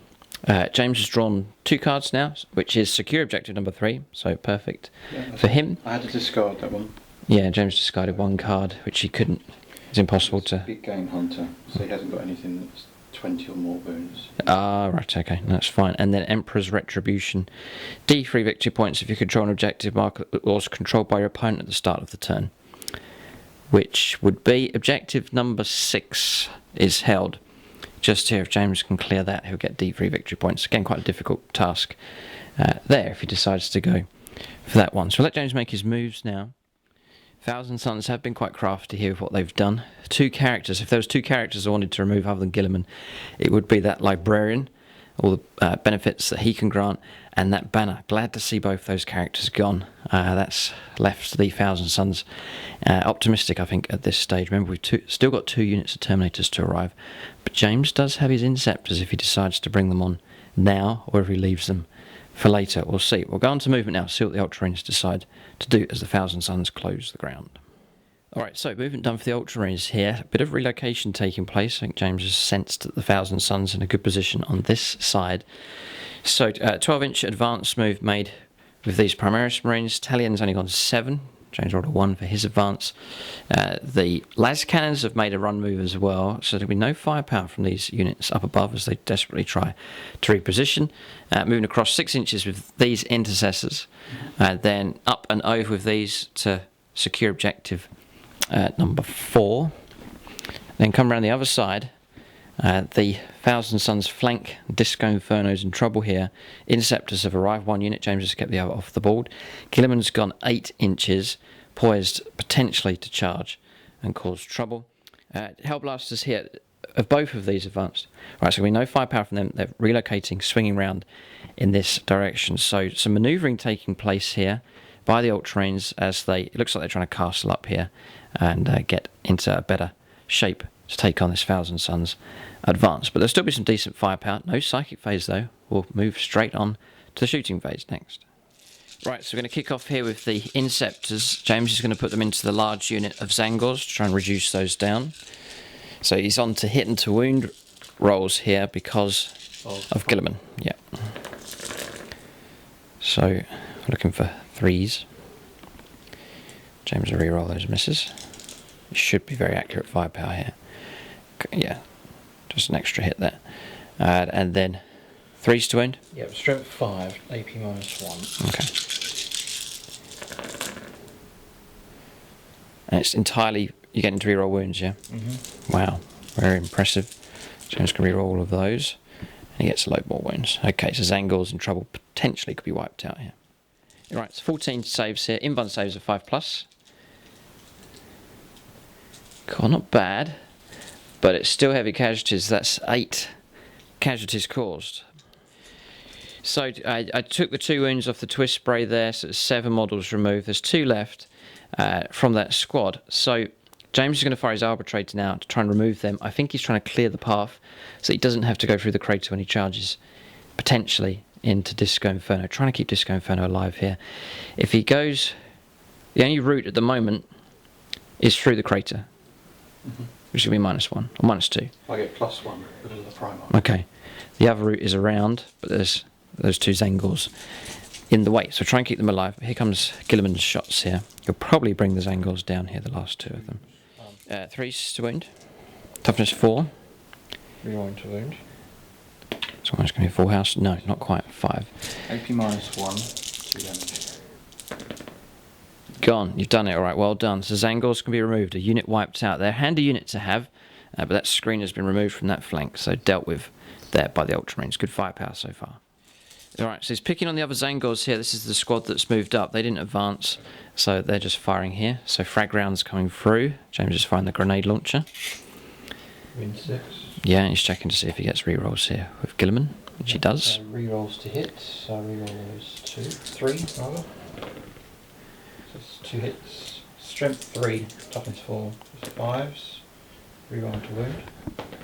James has drawn 2 cards now, which is secure objective number 3, so perfect for him. I had to discard that one. Yeah, James discarded 1 card, which he couldn't. It's impossible to... Big game hunter, so he hasn't got anything that's 20 or more wounds. Ah, right, okay, that's fine. And then Emperor's Retribution. D3 victory points if you control an objective marker that was controlled by your opponent at the start of the turn. Which would be objective number 6 is held. just here. If James can clear that, he'll get D3 victory points. Again, quite a difficult task there if he decides to go for that one. So we'll let James make his moves now. Thousand Suns have been quite crafty here with what they've done. 2 characters. If there was 2 characters I wanted to remove other than Guilliman, it would be that Librarian, all the benefits that he can grant, and that Banner. Glad to see both those characters gone. That's left the Thousand Suns optimistic, I think, at this stage. Remember, we've still got 2 units of Terminators to arrive, but James does have his Inceptors if he decides to bring them on now, or if he leaves them for later. We'll see. We'll go on to movement now, see what the Ultramarines decide to do as the Thousand Suns close the ground. Alright, so movement done for the Ultramarines here. A bit of relocation taking place. I think James has sensed that the Thousand Suns in a good position on this side. So 12-inch advance move made with these Primaris Marines. Talian's only gone 7. James rolled a 1 for his advance. The las cannons have made a run move as well, so there'll be no firepower from these units up above as they desperately try to reposition. Moving across 6 inches with these intercessors, then up and over with these to secure objective number 4. Then come around the other side. The Thousand Suns flank Disco Inferno's in trouble here. Interceptors have arrived, 1 unit. James has kept the other off the board. Gilliman's gone 8 inches, poised potentially to charge and cause trouble. Hellblasters here, of both of these advanced. Right, so we know firepower from them. They're relocating, swinging round in this direction. So some manoeuvring taking place here by the Ultramarines as it looks like they're trying to castle up here and get into a better shape to take on this Thousand Suns advance. But there'll still be some decent firepower. No psychic phase though. We'll move straight on to the shooting phase next. Right, so we're going to kick off here with the Inceptors. James is going to put them into the large unit of Zangors to try and reduce those down. So he's on to hit and to wound rolls here because of Guilliman. Yeah. So looking for 3s. James will re-roll those misses. It should be very accurate firepower here. Yeah, just an extra hit there. And then 3s to wound? Yep, strength 5, AP -1. Okay. And it's entirely, you're getting to reroll wounds, yeah? Mm-hmm. Wow, very impressive. James can reroll all of those. And he gets a load more wounds. Okay, so Zangor's in trouble, potentially could be wiped out here. Right, so 14 saves here. Invuln saves are 5+. Cool, not bad. But it's still heavy casualties. That's 8 casualties caused. So I took the 2 wounds off the twist spray there, so there's 7 models removed. There's 2 left from that squad. So James is going to fire his Arbitrator now to try and remove them. I think he's trying to clear the path so he doesn't have to go through the crater when he charges potentially into Disco Inferno. Trying to keep Disco Inferno alive here. If he goes, the only route at the moment is through the crater. Mm-hmm. Which will be -1 or -2. I get +1 because of the Primarch. Okay. The other route is around, but there's those 2 Zangors in the way. So try and keep them alive. Here comes Guilliman's shots here. He'll probably bring the Zangors down here, the last 2 of them. 3s to wound. Toughness 4. Rerolling to wound. So one's going to be a full house. No, not quite. 5. AP -1, 2 damage. Gone. You've done it. All right. Well done. So Zangors can be removed. A unit wiped out. They're a handy unit to have, but that screen has been removed from that flank, so dealt with there by the Ultramarines. Good firepower so far. All right. So he's picking on the other Zangors here. This is the squad that's moved up. They didn't advance, so they're just firing here. So frag rounds coming through. James is firing the grenade launcher. Win 6. Yeah, he's checking to see if he gets rerolls here with Guilliman, which he does. Rerolls to hit. So reroll those 3 rather. 2 hits, strength 3, toughness 4, 5s, reroll to wound.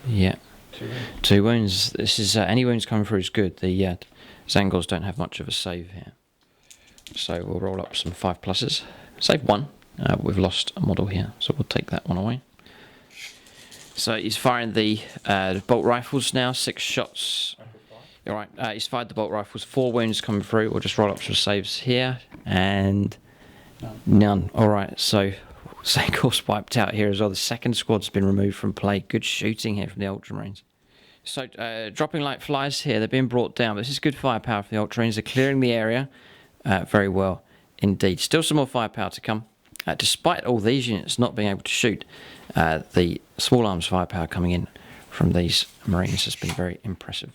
Yeah. 2 wounds. 2 wounds. This is any wounds coming through is good. The Zangors don't have much of a save here, so we'll roll up some 5+. Save 1. We've lost a model here, so we'll take that one away. So he's firing the bolt rifles now. 6 shots. All right. He's fired the bolt rifles. 4 wounds coming through. We'll just roll up some saves here and. None. Alright, so Zangor's wiped out here as well. The second squad's been removed from play. Good shooting here from the Ultramarines. So, dropping like flies here. They're being brought down. This is good firepower for the Ultramarines. They're clearing the area very well indeed. Still some more firepower to come. Despite all these units not being able to shoot, the small arms firepower coming in from these Marines has been very impressive.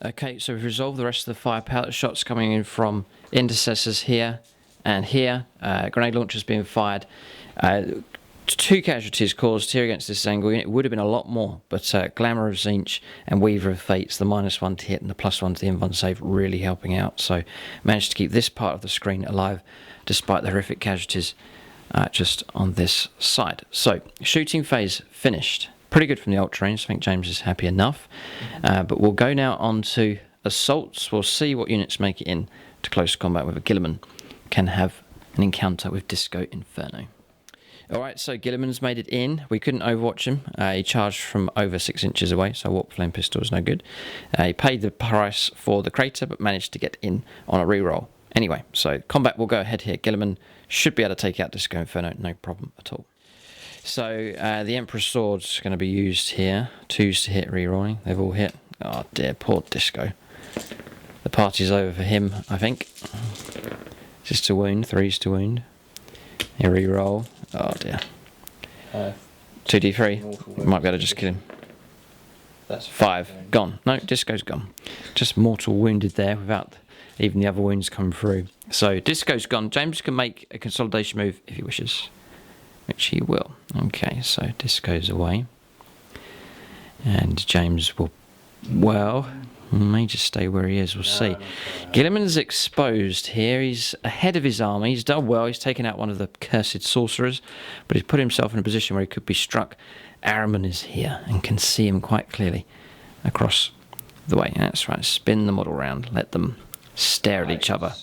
Okay, so we've resolved the rest of the firepower. Shots coming in from intercessors here and here. Grenade launchers being fired. 2 casualties caused here against this angle unit. It would have been a lot more, but Glamour of Zinch and Weaver of Fates, the -1 to hit and the +1 to the invuln save, really helping out. So managed to keep this part of the screen alive despite the horrific casualties just on this side. So shooting phase finished. Pretty good from the Ultramarines. I think James is happy enough. But we'll go now on to assaults. We'll see what units make it in to close combat with a Guilliman can have an encounter with Disco Inferno. Alright, so Guilliman's made it in. We couldn't overwatch him. He charged from over 6 inches away, so Warp Flame Pistol is no good. He paid the price for the crater, but managed to get in on a reroll. Anyway, so combat will go ahead here. Guilliman should be able to take out Disco Inferno, no problem at all. So the Emperor's Sword's going to be used here. 2s to hit rerolling. They've all hit. Oh dear, poor Disco. The party's over for him, I think. Just to wound, 3s to wound. Here reroll. Oh dear. 2d3. Might be able to just kill him. That's 5. Gone. No, Disco's gone. Just mortal wounded there without even the other wounds coming through. So Disco's gone. James can make a consolidation move if he wishes, which he will. Okay, so Disco's away. And James will, well, may just stay where he is, we'll see. Guilliman's exposed here. He's ahead of his army. He's done well. He's taken out one of the cursed sorcerers, but he's put himself in a position where he could be struck. Araman is here and can see him quite clearly across the way. That's right. Spin the model round. Let them stare at each other.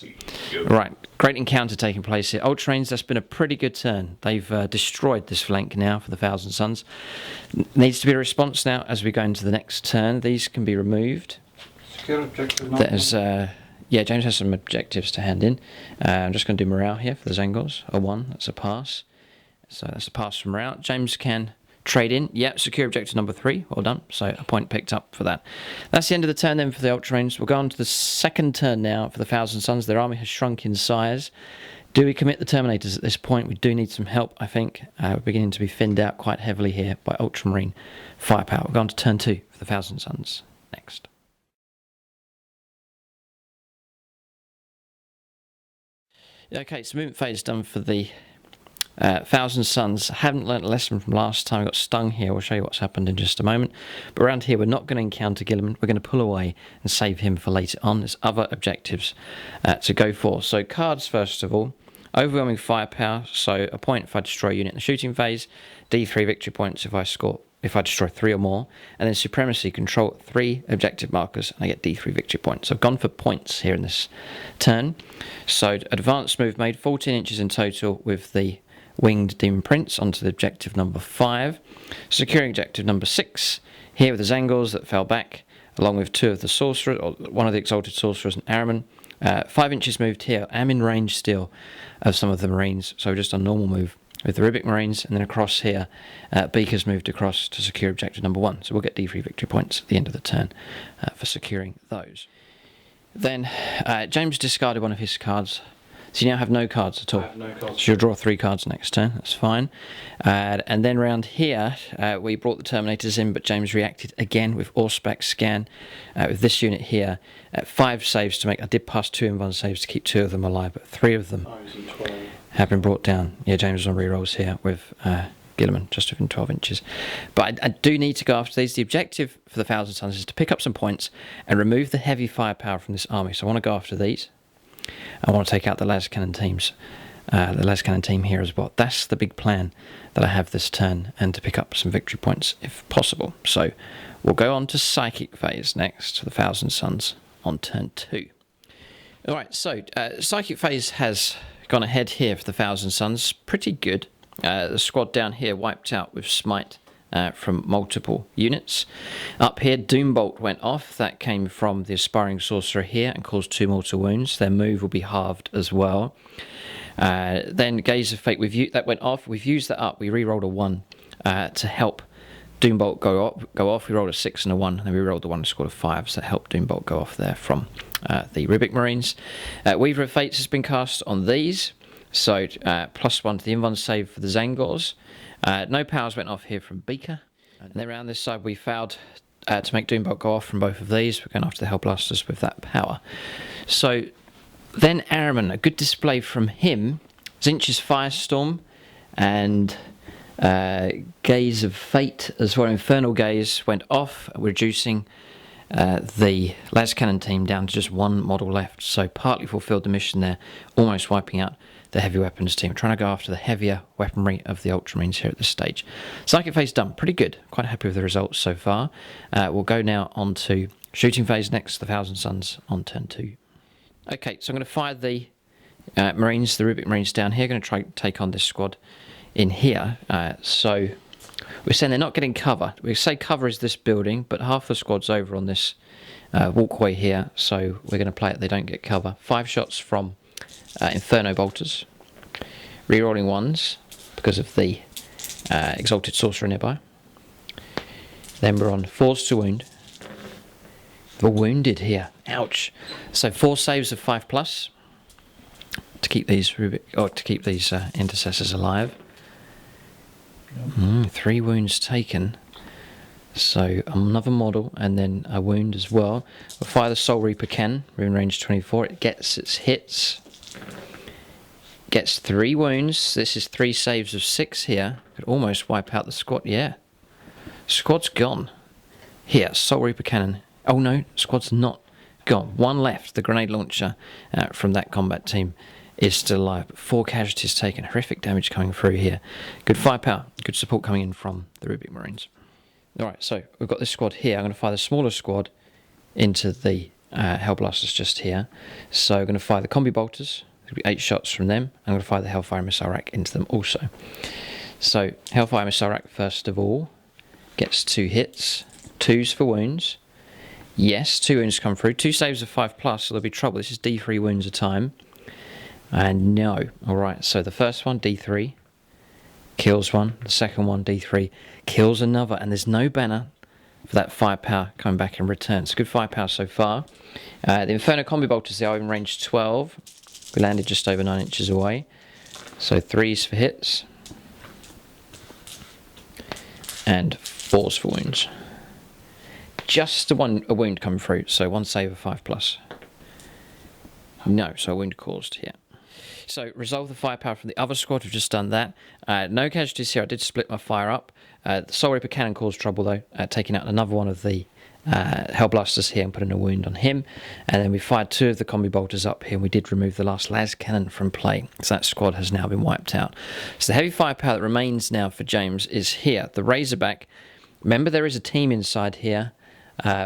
Right. Great encounter taking place here. Ultramarines, that's been a pretty good turn. They've destroyed this flank now for the Thousand Suns. Needs to be a response now as we go into the next turn. These can be removed. There's, yeah, James has some objectives to hand in. I'm just going to do morale here for the Zangors. A 1, that's a pass. So that's a pass from morale. James can trade in. Yeah, secure objective number 3. Well done. So a point picked up for that. That's the end of the turn then for the Ultramarines. We'll go on to the second turn now for the Thousand Suns. Their army has shrunk in size. Do we commit the Terminators at this point? We do need some help, I think. We're beginning to be thinned out quite heavily here by Ultramarine firepower. We'll go on to turn 2 for the Thousand Suns next. Okay, so movement phase done for the Thousand Suns. Haven't learnt a lesson from last time. We got stung here. We'll show you what's happened in just a moment. But around here, we're not going to encounter Guilliman. We're going to pull away and save him for later on. There's other objectives to go for. So cards, first of all. Overwhelming firepower. So a point if I destroy a unit in the shooting phase. D3 victory points if I destroy 3 or more. And then supremacy, control 3 objective markers, and I get D3 victory points. So I've gone for points here in this turn. So advanced move made, 14 inches in total with the Winged Demon Prince onto the objective number 5. Securing objective number 6, here with the Zangors that fell back, along with 2 of the Sorcerers, or 1 of the Exalted Sorcerers and Araman. 5 inches moved here. I'm in range still of some of the Marines, so just a normal move with the Ribic Marines, and then across here, Beaker's moved across to secure objective number 1. So we'll get D3 victory points at the end of the turn for securing those. Then James discarded one of his cards. So you now have no cards at all. I have no cards. So you'll draw 3 cards next turn. That's fine. And then round here, we brought the Terminators in, but James reacted again with Auspex Scan. With this unit here, 5 saves to make. I did pass 2 invuln saves to keep 2 of them alive, but 3 of them have been brought down. Yeah, James is on rerolls here with Guilliman, just within 12 inches. But I do need to go after these. The objective for the Thousand Suns is to pick up some points and remove the heavy firepower from this army. So I want to go after these. I want to take out the las cannon teams, the las cannon team here as well. That's the big plan that I have this turn, and to pick up some victory points if possible. So we'll go on to psychic phase next for the Thousand Suns on turn 2. All right, so psychic phase has gone ahead here for the Thousand Suns. Pretty good. The squad down here wiped out with smite from multiple units. Up here, Doombolt went off. That came from the Aspiring Sorcerer here and caused 2 mortal wounds. Their move will be halved as well. Then Gaze of Fate, that went off. We've used that up. We re-rolled a 1 to help Doombolt go off. We rolled a 6 and a 1, and then we rolled the 1 and scored a 5, so that helped Doombolt go off there from the Ribic Marines. Weaver of Fates has been cast on these, so +1 to the invuln save for the Zangors. No powers went off here from Beaker. And then around this side we failed to make Doombolt go off from both of these. We're going after the Hellblasters with that power. So then Araman, a good display from him. Zinch's Firestorm and Gaze of Fate as well. Infernal Gaze went off, reducing the las cannon team down to just one model left. So partly fulfilled the mission there, almost wiping out the heavy weapons team. Trying to go after the heavier weaponry of the Ultramarines here at this stage. Psychic phase done, pretty good. Quite happy with the results so far. We'll go now on to shooting phase next, the Thousand Suns on turn 2. Okay, so I'm going to fire the Marines, the Rubik Marines down here. Going to try to take on this squad in here. So we're saying they're not getting cover. We say cover is this building, but half the squad's over on this walkway here. So we're going to play it. They don't get cover. 5 shots from Inferno Bolters. Rerolling 1s because of the Exalted Sorcerer nearby. Then we're on 4s to wound. We're wounded here. Ouch. So 4 saves of 5+ to keep these intercessors alive. 3 wounds taken. So another model and then a wound as well. We'll fire the Soul Reaper cannon, in range 24. It gets its hits. Gets 3 wounds. This is 3 saves of 6 here. Could almost wipe out the squad. Yeah. Squad's gone. Here, Soul Reaper cannon. Oh no, squad's not gone. 1 left. The grenade launcher from that combat team is still alive. 4 casualties taken. Horrific damage coming through here. Good firepower. Good support coming in from the Rubik Marines. Alright, so we've got this squad here. I'm going to fire the smaller squad into the Hellblasters just here. So I'm going to fire the Combi Bolters. There'll be 8 shots from them. I'm going to fire the Hellfire Missile Rack into them also. So Hellfire Missile Rack first of all. Gets 2 hits. 2s for wounds. Yes, 2 wounds come through. 2 saves of 5+, so there'll be trouble. This is D3 wounds a time. And no. Alright, so the first one, D3. Kills one. The second one, D3. Kills another. And there's no banner for that firepower coming back in return. It's good firepower so far. The Inferno Combi Bolters, they are in range 12. We landed just over 9 inches away. So 3s for hits. And 4s for wounds. Just a wound coming through, so 1 save of 5+. No, so a wound caused here. So resolve the firepower from the other squad. We've just done that. No casualties here. I did split my fire up. The Soul Reaper cannon caused trouble though, taking out another one of the Hellblasters here and putting a wound on him. And then we fired 2 of the Combi Bolters up here and we did remove the last las cannon from play. So that squad has now been wiped out. So the heavy firepower that remains now for James is here. The Razorback. Remember there is a team inside here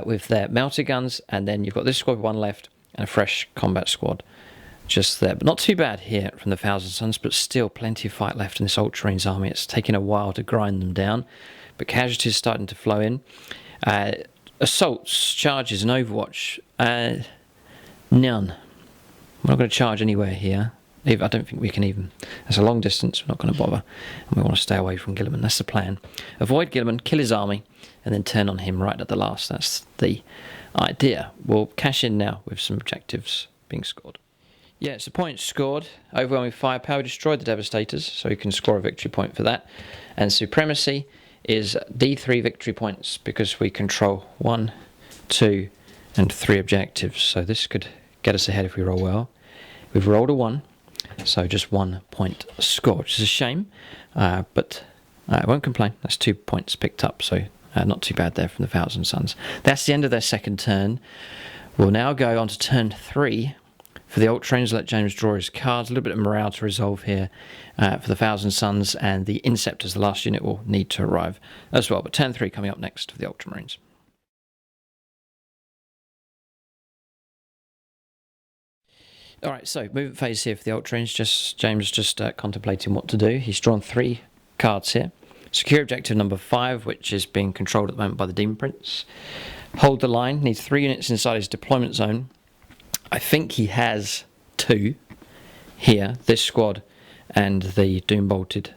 with their melter guns, and then you've got this squad with 1 left and a fresh combat squad just there. But not too bad here from the Thousand Suns, but still plenty of fight left in this Ultramarines army. It's taken a while to grind them down, but casualties starting to flow in. Assaults, charges, and Overwatch, none. We're not going to charge anywhere here. I don't think we can even. That's a long distance. We're not going to bother. And we want to stay away from Gilliman. That's the plan. Avoid Gilliman, kill his army, and then turn on him right at the last. That's the idea. We'll cash in now with some objectives being scored. Yeah, it's a point scored. Overwhelming firepower. Destroyed the Devastators, so you can score a victory point for that. And Supremacy is D3 victory points because we control 1, 2, and 3 objectives. So this could get us ahead if we roll well. We've rolled a 1. So just 1 point scored, which is a shame, but I won't complain. That's 2 points picked up, so not too bad there from the Thousand Suns. That's the end of their second turn. We'll now go on to turn 3 for the Ultramarines. Let James draw his cards. A little bit of morale to resolve here for the Thousand Suns, and the Inceptors, the last unit, will need to arrive as well. But turn 3 coming up next for the Ultramarines. Alright, so movement phase here for the Ultramarines. James just contemplating what to do. He's drawn 3 cards here. Secure objective number 5, which is being controlled at the moment by the Demon Prince. Hold the line. Needs 3 units inside his deployment zone. I think he has 2 here. This squad and the Doom Bolted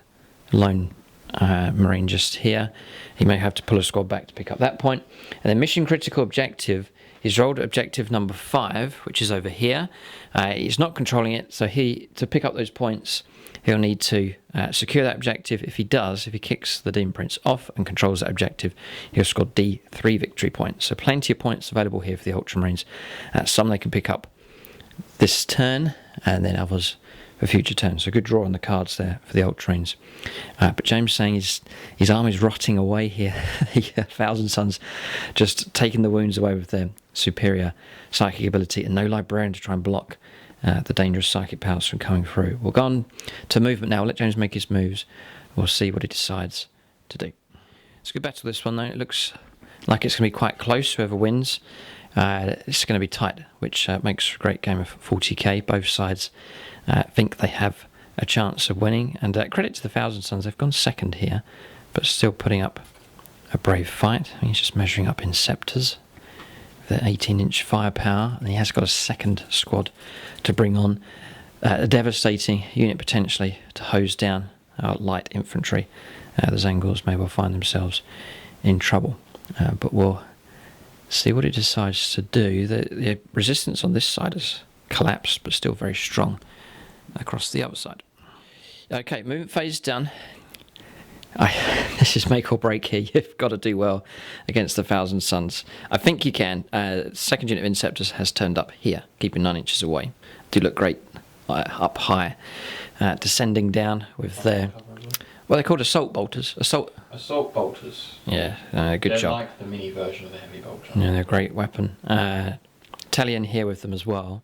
Lone Marine just here. He may have to pull a squad back to pick up that point. And then mission critical objective. He's rolled objective number 5, which is over here. He's not controlling it, so to pick up those points, he'll need to secure that objective. If he does, if he kicks the Demon Prince off and controls that objective, he'll score D3 victory points. So plenty of points available here for the Ultramarines. Some they can pick up this turn, and then others for future turns. So good draw on the cards there for the Ultramarines. But James saying his army's rotting away here. The Thousand Sons just taking the wounds away with their superior psychic ability, and no librarian to try and block the dangerous psychic powers from coming through. We'll go on to movement now. We'll let James make his moves. We'll see what he decides to do. It's a good battle, this one, though. It looks like it's going to be quite close, whoever wins. It's going to be tight, which makes for a great game of 40k. Both sides think they have a chance of winning, and credit to the Thousand Sons, they've gone second here, but still putting up a brave fight. He's just measuring up in sceptres, the 18-inch firepower, and he has got a second squad to bring on, a devastating unit potentially to hose down our light infantry. The Zangors may well find themselves in trouble, but we'll see what he decides to do. The resistance on this side has collapsed, but still very strong across the other side. Okay, movement phase done. This is make or break here. You've got to do well against the Thousand Sons. I think you can. Second unit of Inceptors has turned up here, keeping 9 inches away. Do look great up high. Descending down with their... Well, they're called assault bolters. Assault bolters. Yeah, good job. They're like the mini version of the heavy bolter. Yeah, they're a great weapon. Italian here with them as well.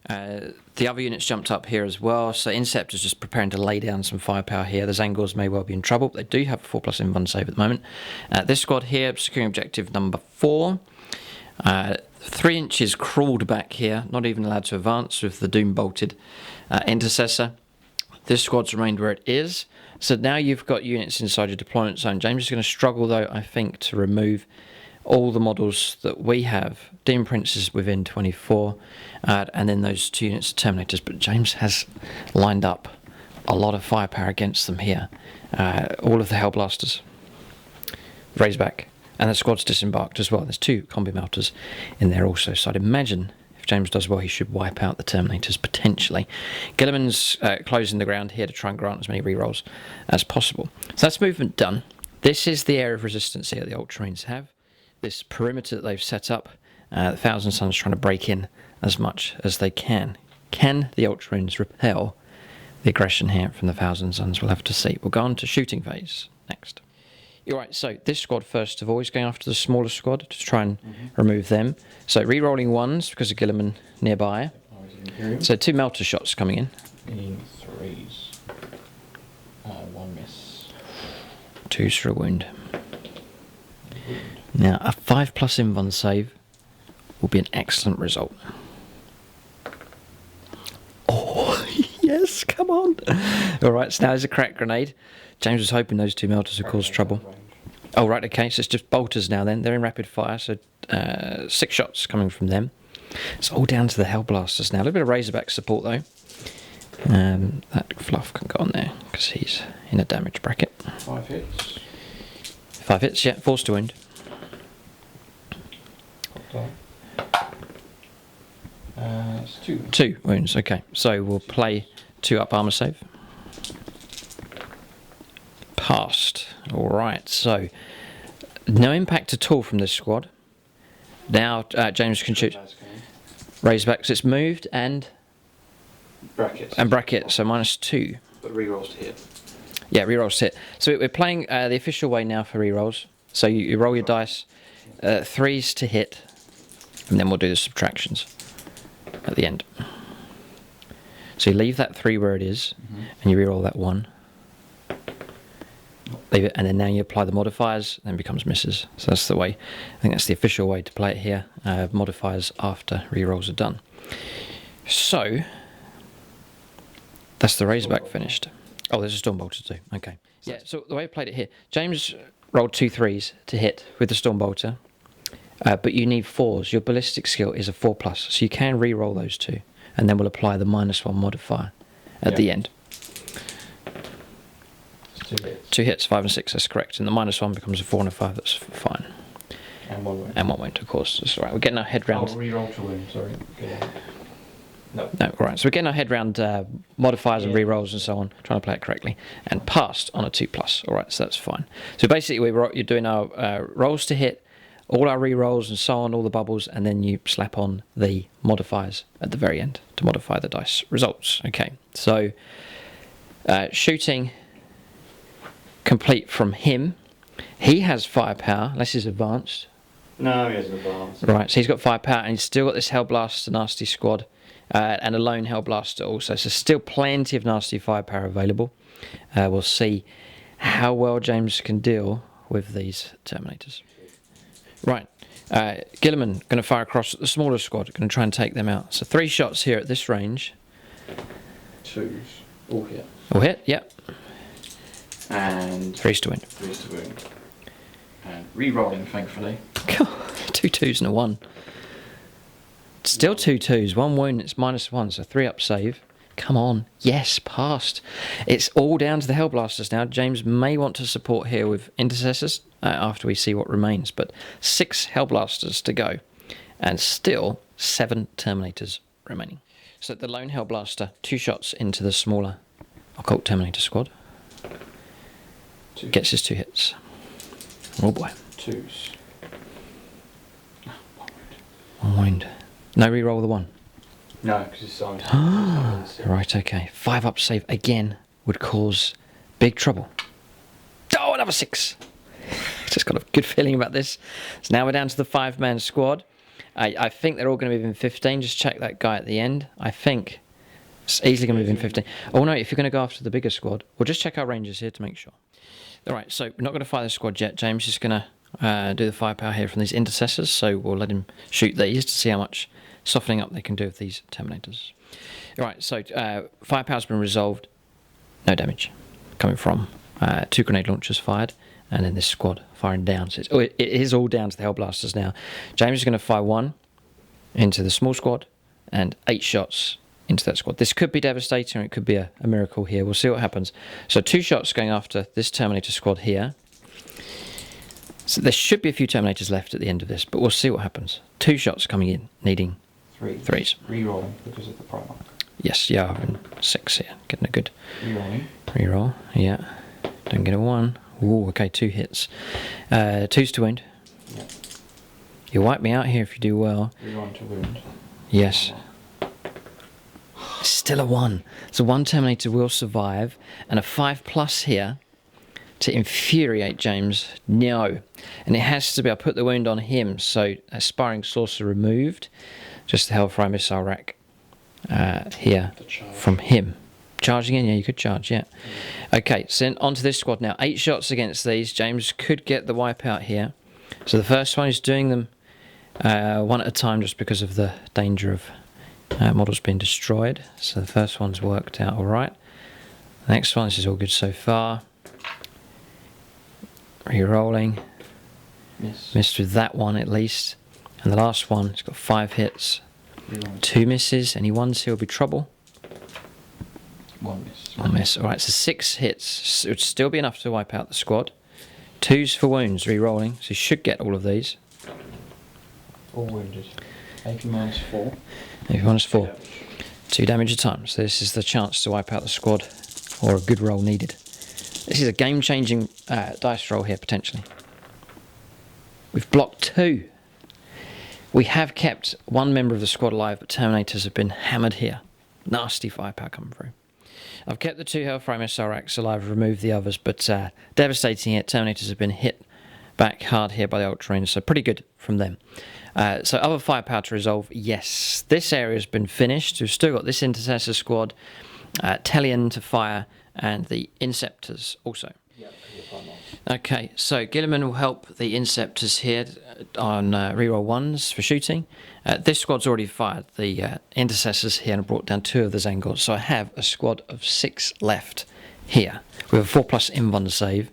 The other units jumped up here as well, so Inceptor's just preparing to lay down some firepower here. The Zangors may well be in trouble. They do have a 4+ invuln save at the moment. This squad here, securing objective number 4. 3 inches crawled back here, not even allowed to advance with the doom-bolted intercessor. This squad's remained where it is. So now you've got units inside your deployment zone. James is going to struggle, though, I think, to remove all the models that we have. Demon Princes within 24, and then those 2 units of Terminators. But James has lined up a lot of firepower against them here. All of the Hellblasters, Razorback, and the squad's disembarked as well. There's 2 combi melters in there also. So I'd imagine if James does well, he should wipe out the Terminators potentially. Gilliman's closing the ground here to try and grant as many rerolls as possible. So that's movement done. This is the area of resistance here the Ultramarines have. This perimeter that they've set up, the Thousand Sons trying to break in as much as they can. Can the Ultramarines repel the aggression here from the Thousand Sons? We'll have to see. We'll go on to shooting phase next. Alright, so this squad first of all is going after the smaller squad to try and remove them. So re-rolling 1s because of Gilliman nearby. So 2 melter shots coming in. In 3s. 1 miss. 2s for a wound. Now, a 5+ invuln save will be an excellent result. Oh, yes, come on. Alright, so now there's a crack grenade. James was hoping those 2 melters would cause trouble. Oh, right, okay, so it's just bolters now then. They're in rapid fire, so 6 shots coming from them. It's all down to the Hellblasters now. A little bit of Razorback support, though. That fluff can go on there, because he's in a damage bracket. 5 hits. 5 hits, yeah, forced to wound. It's 2. 2 wounds, okay. So we'll play 2 up armor save. Passed. Alright, so no impact at all from this squad. Now James can shoot Razorback, so it's moved and brackets. And bracket, so -2. But rerolls to hit. Yeah, rerolls to hit. So we're playing the official way now for rerolls. So you roll your dice, 3s to hit, and then we'll do the subtractions at the end. So you leave that 3 where it is, and you reroll that 1. Leave it, and then now you apply the modifiers, then it becomes misses. So that's the way. I think that's the official way to play it here. Modifiers after rerolls are done. So that's the Razorback finished. Oh, there's a Stormbolter too. Okay. Yeah. So the way I played it here, James rolled 2 3s to hit with the Stormbolter, but you need 4s. Your ballistic skill is a 4+, so you can re-roll those 2, and then we'll apply the -1 modifier at the end. 2 hits. 2 hits, 5 and 6, that's correct. And the -1 becomes a 4 and a 5, that's fine. And 1 wound. And 1 wound, of course. That's all right. We're getting our head round. Oh, reroll to win, sorry. Okay. No. No, right. So we're getting our head around modifiers and re-rolls and so on, trying to play it correctly, and passed on a 2+. All right, so that's fine. So basically, you're doing our rolls to hit, all our re-rolls and so on, all the bubbles, and then you slap on the modifiers at the very end to modify the dice results. Okay, so shooting complete from him. He has firepower, unless he's advanced. No, he hasn't advanced. Right, so he's got firepower, and he's still got this Hellblaster nasty squad. And a lone Hellblaster also, so still plenty of nasty firepower available. We'll see how well James can deal with these Terminators. Right, Gilliman going to fire across the smaller squad, going to try and take them out. So 3 shots here at this range. 2s, all hit. All hit, yep. And 3's to win. 3s to win. And re-rolling, thankfully. 2 2s and a 1. Still 2 2s, 1 wound, it's -1, so 3 up save. Come on, yes, passed. It's all down to the Hellblasters now. James may want to support here with Intercessors after we see what remains, but 6 Hellblasters to go, and still 7 Terminators remaining. So the lone Hellblaster, 2 shots into the smaller Occult Terminator squad. 2. Gets his 2 hits. Oh boy. 2s. 1 wound. No re-roll the 1. No, because it's signed. Right, okay. 5 up save again would cause big trouble. Oh, another 6. Just got a good feeling about this. So now we're down to the 5-man squad. I think they're all going to be within 15. Just check that guy at the end. I think it's easily going to be within 15. Oh no, if you're going to go after the bigger squad, we'll just check our rangers here to make sure. Alright, so we're not going to fire the squad yet. James is going to do the firepower here from these Intercessors, so we'll let him shoot these to see how much softening up they can do with these Terminators. Alright, so firepower's been resolved. No damage coming from 2 grenade launchers fired, and then this squad firing down. So it is all down to the Hellblasters now. James is going to fire 1 into the small squad and 8 shots into that squad. This could be devastating, or it could be a miracle here. We'll see what happens. So 2 shots going after this Terminator squad here. So there should be a few Terminators left at the end of this, but we'll see what happens. 2 shots coming in, needing 3s. Re-rolling because of the Primarch. Yes, yeah, having 6 here. Getting a good Re-rolling. re-roll. Yeah. Don't get a 1. Ooh, okay, 2 hits. 2s to wound. Yeah. You wipe me out here if you do well. Re-rolling to wound. Yes. Still a 1. So 1 Terminator will survive, and a 5+ here to infuriate James. No. And it has to be, I'll put the wound on him, so Aspiring Saucer removed. Just the Hellfire missile rack here from him. Charging in, yeah, you could charge, yeah. Okay, so then onto this squad now. 8 shots against these. James could get the wipeout here. So the first one is doing them 1 at a time just because of the danger of models being destroyed. So the first one's worked out alright. Next one, this is all good so far. Re-rolling. Missed with that one at least. And the last one, it's got 5 hits. 2 misses. Any 1s here will be trouble. 1 miss. 1 miss. Alright, so 6 hits. It would still be enough to wipe out the squad. 2s for wounds, re-rolling. So you should get all of these. All wounded. AP -4. AP -4. 2 damage a time. So this is the chance to wipe out the squad, or a good roll needed. This is a game-changing dice roll here, potentially. We've blocked 2. We have kept 1 member of the squad alive, but Terminators have been hammered here. Nasty firepower coming through. I've kept the 2 Hellfire missile racks alive, removed the others, but devastating it. Terminators have been hit back hard here by the Ultramarines, so pretty good from them. So other firepower to resolve, yes. This area has been finished. We've still got this Intercessor squad, Tellian to fire, and the Inceptors also. Okay, so Gilliman will help the Inceptors here on reroll 1s for shooting. This squad's already fired the Intercessors here and brought down 2 of the Zangors, so I have a squad of 6 left here with a 4+ invuln save.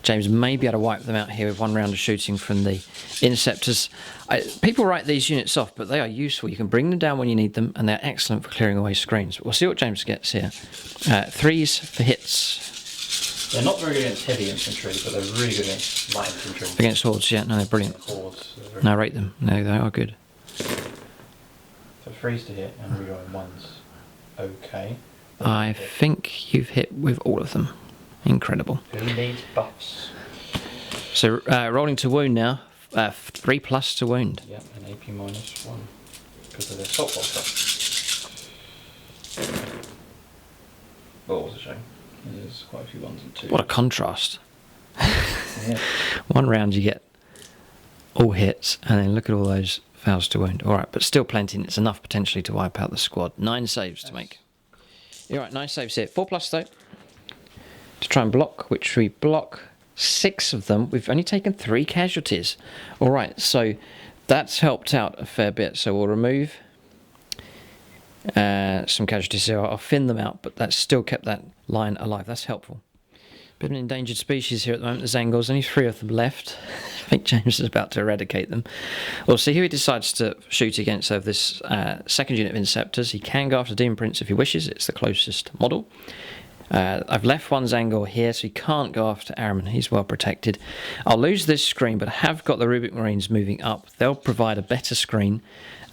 James may be able to wipe them out here with 1 round of shooting from the Inceptors. People write these units off, but they are useful. You can bring them down when you need them, and they're excellent for clearing away screens. But we'll see what James gets here. 3s for hits. They're not very good against heavy infantry, but they're really good against light infantry. Against hordes, yeah, no, they're brilliant. Hordes. No, rate them. No, they are good. So 3's to hit and rerolling 1's okay. I think you've hit with all of them. Incredible. Who needs buffs? So rolling to wound now. 3+ to wound. Yep, and AP -1 because of their assault bolter. Well, it was a shame. There's quite a few 1s and 2s. What a contrast. Yeah. One round you get all hits, and then look at all those fails to wound. Alright, but still plenty, and it's enough potentially to wipe out the squad. 9 saves to make. Alright, 9 saves here. 4+ though. To try and block, which we block 6 of them. We've only taken 3 casualties. Alright, so that's helped out a fair bit. So we'll remove some casualties here. I'll thin them out, but that's still kept that line alive. That's helpful. Bit of an endangered species here at the moment, the Zangors. Only 3 of them left. I think James is about to eradicate them. We'll see who he decides to shoot against over this second unit of Inceptors. He can go after Demon Prince if he wishes. It's the closest model. I've left one Zangor here, so he can't go after Araman. He's well protected. I'll lose this screen, but I have got the Rubic Marines moving up. They'll provide a better screen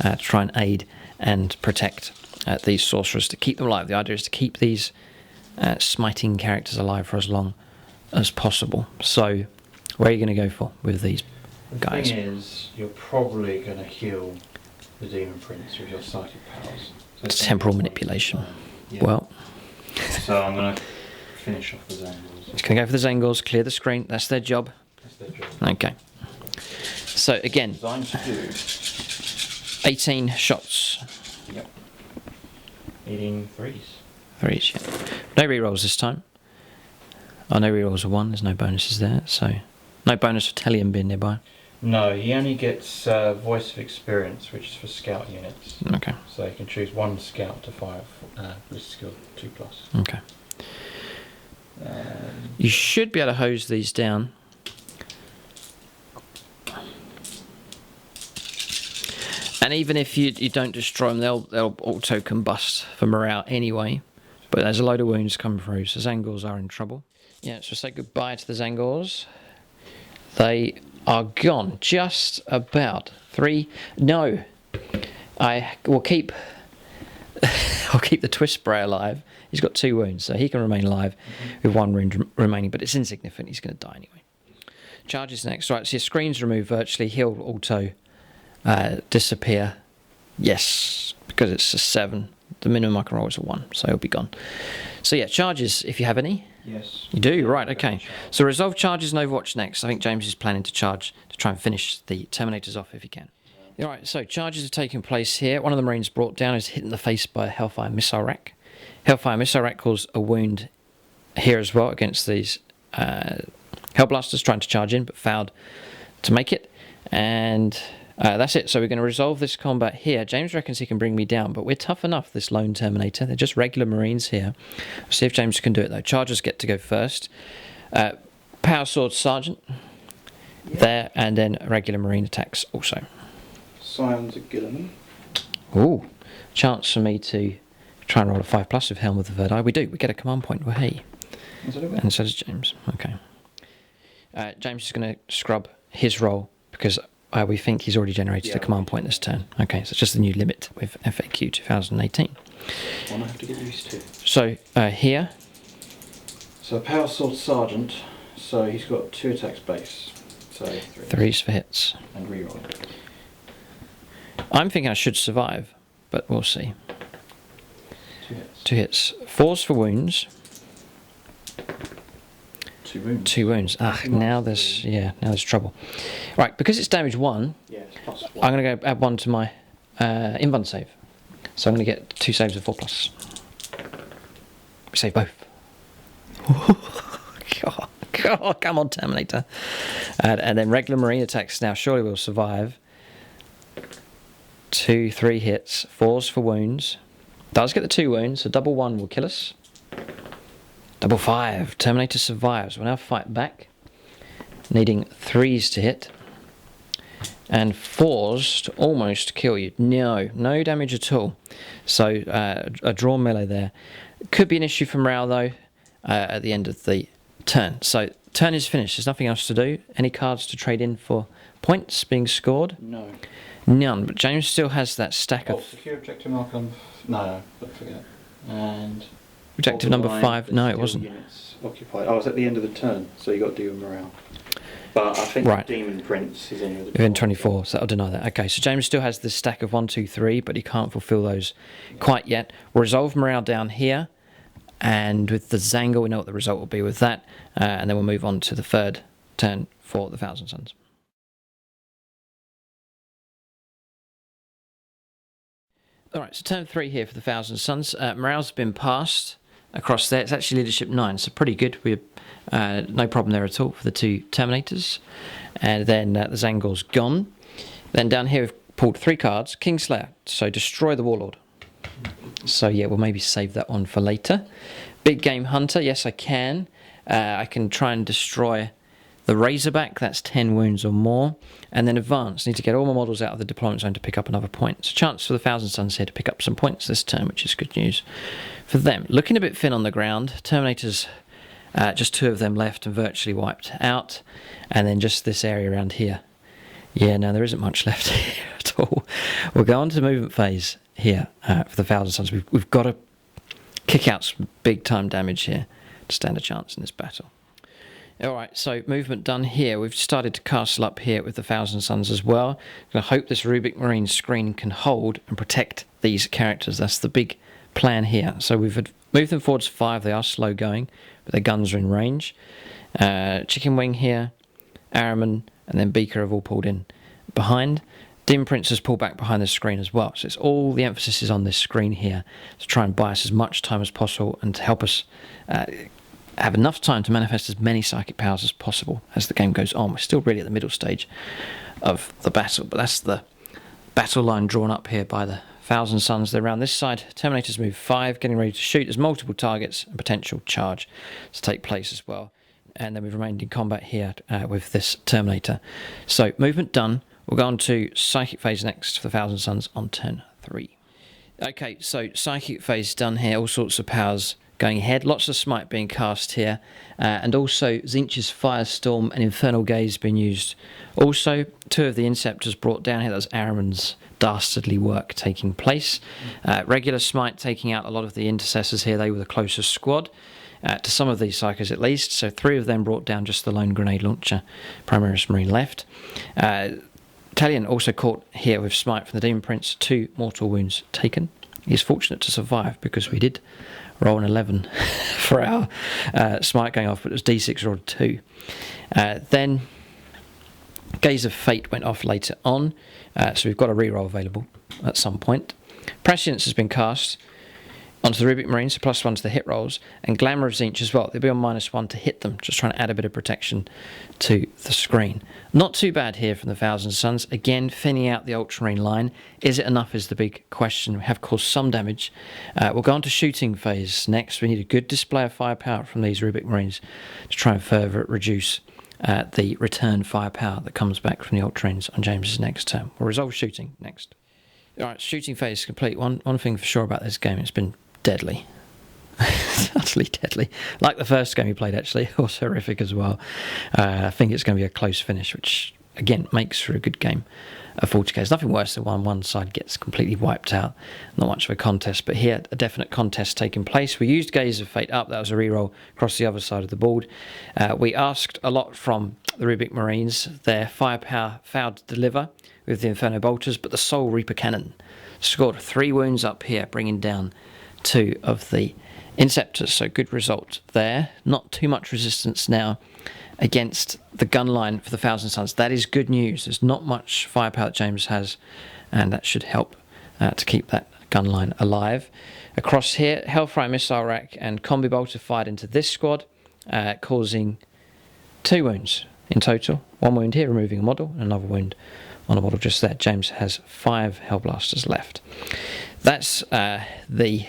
to try and aid and protect these sorcerers, to keep them alive. The idea is to keep these smiting characters alive for as long as possible. So, where are you going to go for with these guys? The thing is, you're probably going to heal the Demon Prince with your psychic powers. So It's temporal manipulation. Yeah. Well, so I'm going to finish off the Zangors. it's going to go for the Zangors, clear the screen. That's their job. That's their job. Okay. So, again, Designed to do. 18 shots. Yep. Needing 3s. 3s, yeah. No rerolls this time. Oh, no rerolls of 1. There's no bonuses there. So, no bonus for Tellium being nearby. No, he only gets Voice of Experience, which is for scout units. Okay. So you can choose 1 scout to fire with skill 2+. Okay. You should be able to hose these down. And even if you don't destroy them, they'll auto combust for morale anyway. But there's a load of wounds coming through, so Zangors are in trouble. Yeah, so say goodbye to the Zangors. They are gone. Just about 3. No, I will keep. I'll keep the Twist Spray alive. He's got 2 wounds, so he can remain alive with 1 wound remaining, but it's insignificant. He's going to die anyway. Charges next. Right, so your screen's removed virtually. He'll auto disappear. Yes, because it's a 7. The minimum I can roll is a 1, so he'll be gone. So yeah, charges, if you have any. Yes. You do? Right, okay. So resolve charges and Overwatch next. I think James is planning to charge to try and finish the Terminators off if he can. Alright, so charges are taking place here. One of the Marines brought down is hit in the face by a Hellfire Missile Rack. Hellfire Missile Rack caused a wound here as well against these Hellblasters trying to charge in, but failed to make it. And that's it. So we're going to resolve this combat here. James reckons he can bring me down, but we're tough enough, this lone Terminator. They're just regular Marines here. We'll see if James can do it, though. Chargers get to go first. Power Sword Sergeant there, and then regular Marine attacks also. Scions of Gilliman. Ooh, chance for me to try and roll a 5+ with Helm of the Third Eye. We do. We get a command point. Well, hey. And so does James. Okay. James is going to scrub his roll because we think he's already generated a command point this turn. Okay, so it's just the new limit with FAQ 2018. One I have to get used to. So here. So Power Sword Sergeant. So he's got 2 attacks base. So 3s for hits. And reroll. I'm thinking I should survive, but we'll see. 2 hits. 2 hits. 4s for wounds. 2 wounds. 2 wounds. Now there's trouble. Right, because it's damage 1, Yes, +1. I'm going to go add 1 to my invuln save. So I'm going to get 2 saves of 4+. We save both. God, come on, Terminator. And then regular Marine attacks now surely will survive. 2, 3 hits. 4s for wounds. Does get the 2 wounds, so double 1 will kill us. Double 5. Terminator survives. We'll now fight back. Needing 3s to hit. And 4s to almost kill you. No damage at all. So a drawn melee there. Could be an issue for morale though at the end of the turn. So turn is finished. There's nothing else to do. Any cards to trade in for points being scored? No. None, but James still has that stack Oh, of... secure objective marker. No, don't forget. And Objective number 5, no it wasn't. Units occupied. Oh, it's at the end of the turn, so you got to do morale. But I think Right. Demon Prince is in Within 24, so that'll deny that. Okay, so James still has this stack of 1, 2, 3, but he can't fulfill those quite yet. We'll resolve morale down here, and with the Zangle, we know what the result will be with that, and then we'll move on to the third turn for the Thousand Suns. Alright, so turn 3 here for the Thousand Suns. Morale's been passed across there. It's actually leadership 9, so pretty good. We no problem there at all for the 2 Terminators. And then the Zangle's gone. Then down here we've pulled 3 cards. Kingslayer, so destroy the Warlord. So yeah, we'll maybe save that one for later. Big Game Hunter, yes I can. I can try and destroy the Razorback, that's 10 wounds or more. And then Advance, need to get all my models out of the deployment zone to pick up another point. So chance for the Thousand Suns here to pick up some points this turn, which is good news for them. Looking a bit thin on the ground. Terminators, just 2 of them left and virtually wiped out. And then just this area around here. Yeah, no, there isn't much left here at all. We'll go on to the movement phase here for the Thousand Suns. We've got to kick out some big time damage here to stand a chance in this battle. Alright, so movement done here. We've started to castle up here with the Thousand Suns as well. I hope this Rubic Marine screen can hold and protect these characters. That's the big plan here. So we've moved them forwards 5. They are slow going, but their guns are in range. Chicken Wing here, Araman, and then Beaker have all pulled in behind. Dim Prince has pulled back behind the screen as well. So it's all the emphasis is on this screen here to try and buy us as much time as possible and to help us have enough time to manifest as many psychic powers as possible as the game goes on. We're still really at the middle stage of the battle, but that's the battle line drawn up here by the Thousand Suns. They're around this side. Terminators move 5, getting ready to shoot. There's multiple targets and potential charge to take place as well. And then we've remained in combat here with this Terminator. So movement done. We'll go on to Psychic Phase next for the Thousand Suns on turn 3. Okay, so Psychic Phase done here. All sorts of powers going ahead. Lots of Smite being cast here. And also Tzeentch's Firestorm and Infernal Gaze being used. Also, 2 of the Inceptors brought down here. That's Araman's dastardly work taking place. Regular Smite taking out a lot of the Intercessors here. They were the closest squad. To some of these Psychers at least. So 3 of them brought down just the lone grenade launcher. Primaris Marine left. Talion also caught here with Smite from the Demon Prince. 2 mortal wounds taken. He's fortunate to survive because we did roll an 11 for our Smite going off, but it was D6 rolled 2. Then Gaze of Fate went off later on, so we've got a reroll available at some point. Prescience has been cast onto the Rubic Marines, so +1 to the hit rolls, and Glamour of Tzeentch as well. They'll be on -1 to hit them, just trying to add a bit of protection to the screen. Not too bad here from the Thousand Suns. Again, thinning out the Ultramarine line. Is it enough is the big question. We have caused some damage. We'll go on to shooting phase next. We need a good display of firepower from these Rubic Marines to try and further reduce the return firepower that comes back from the Ultramarines on James's next turn. We'll resolve shooting next. Alright, shooting phase complete. One thing for sure about this game, it's been deadly. Utterly deadly. Like the first game we played, actually. It was horrific as well. I think it's going to be a close finish, which, again, makes for a good game of 40k. There's nothing worse than one side gets completely wiped out. Not much of a contest, but here, a definite contest taking place. We used Gaze of Fate up. That was a reroll across the other side of the board. We asked a lot from the Rubic Marines. Their firepower failed to deliver with the Inferno Bolters, but the Soul Reaper Cannon scored 3 wounds up here, bringing down 2 of the Inceptors, so good result there. Not too much resistance now against the gun line for the Thousand Suns. That is good news. There's not much firepower that James has, and that should help to keep that gun line alive. Across here, Hellfire Missile Rack and Combi Bolter fired into this squad, causing 2 wounds in total. 1 wound here, removing a model, and another wound on a model just there. James has 5 Hellblasters left. That's the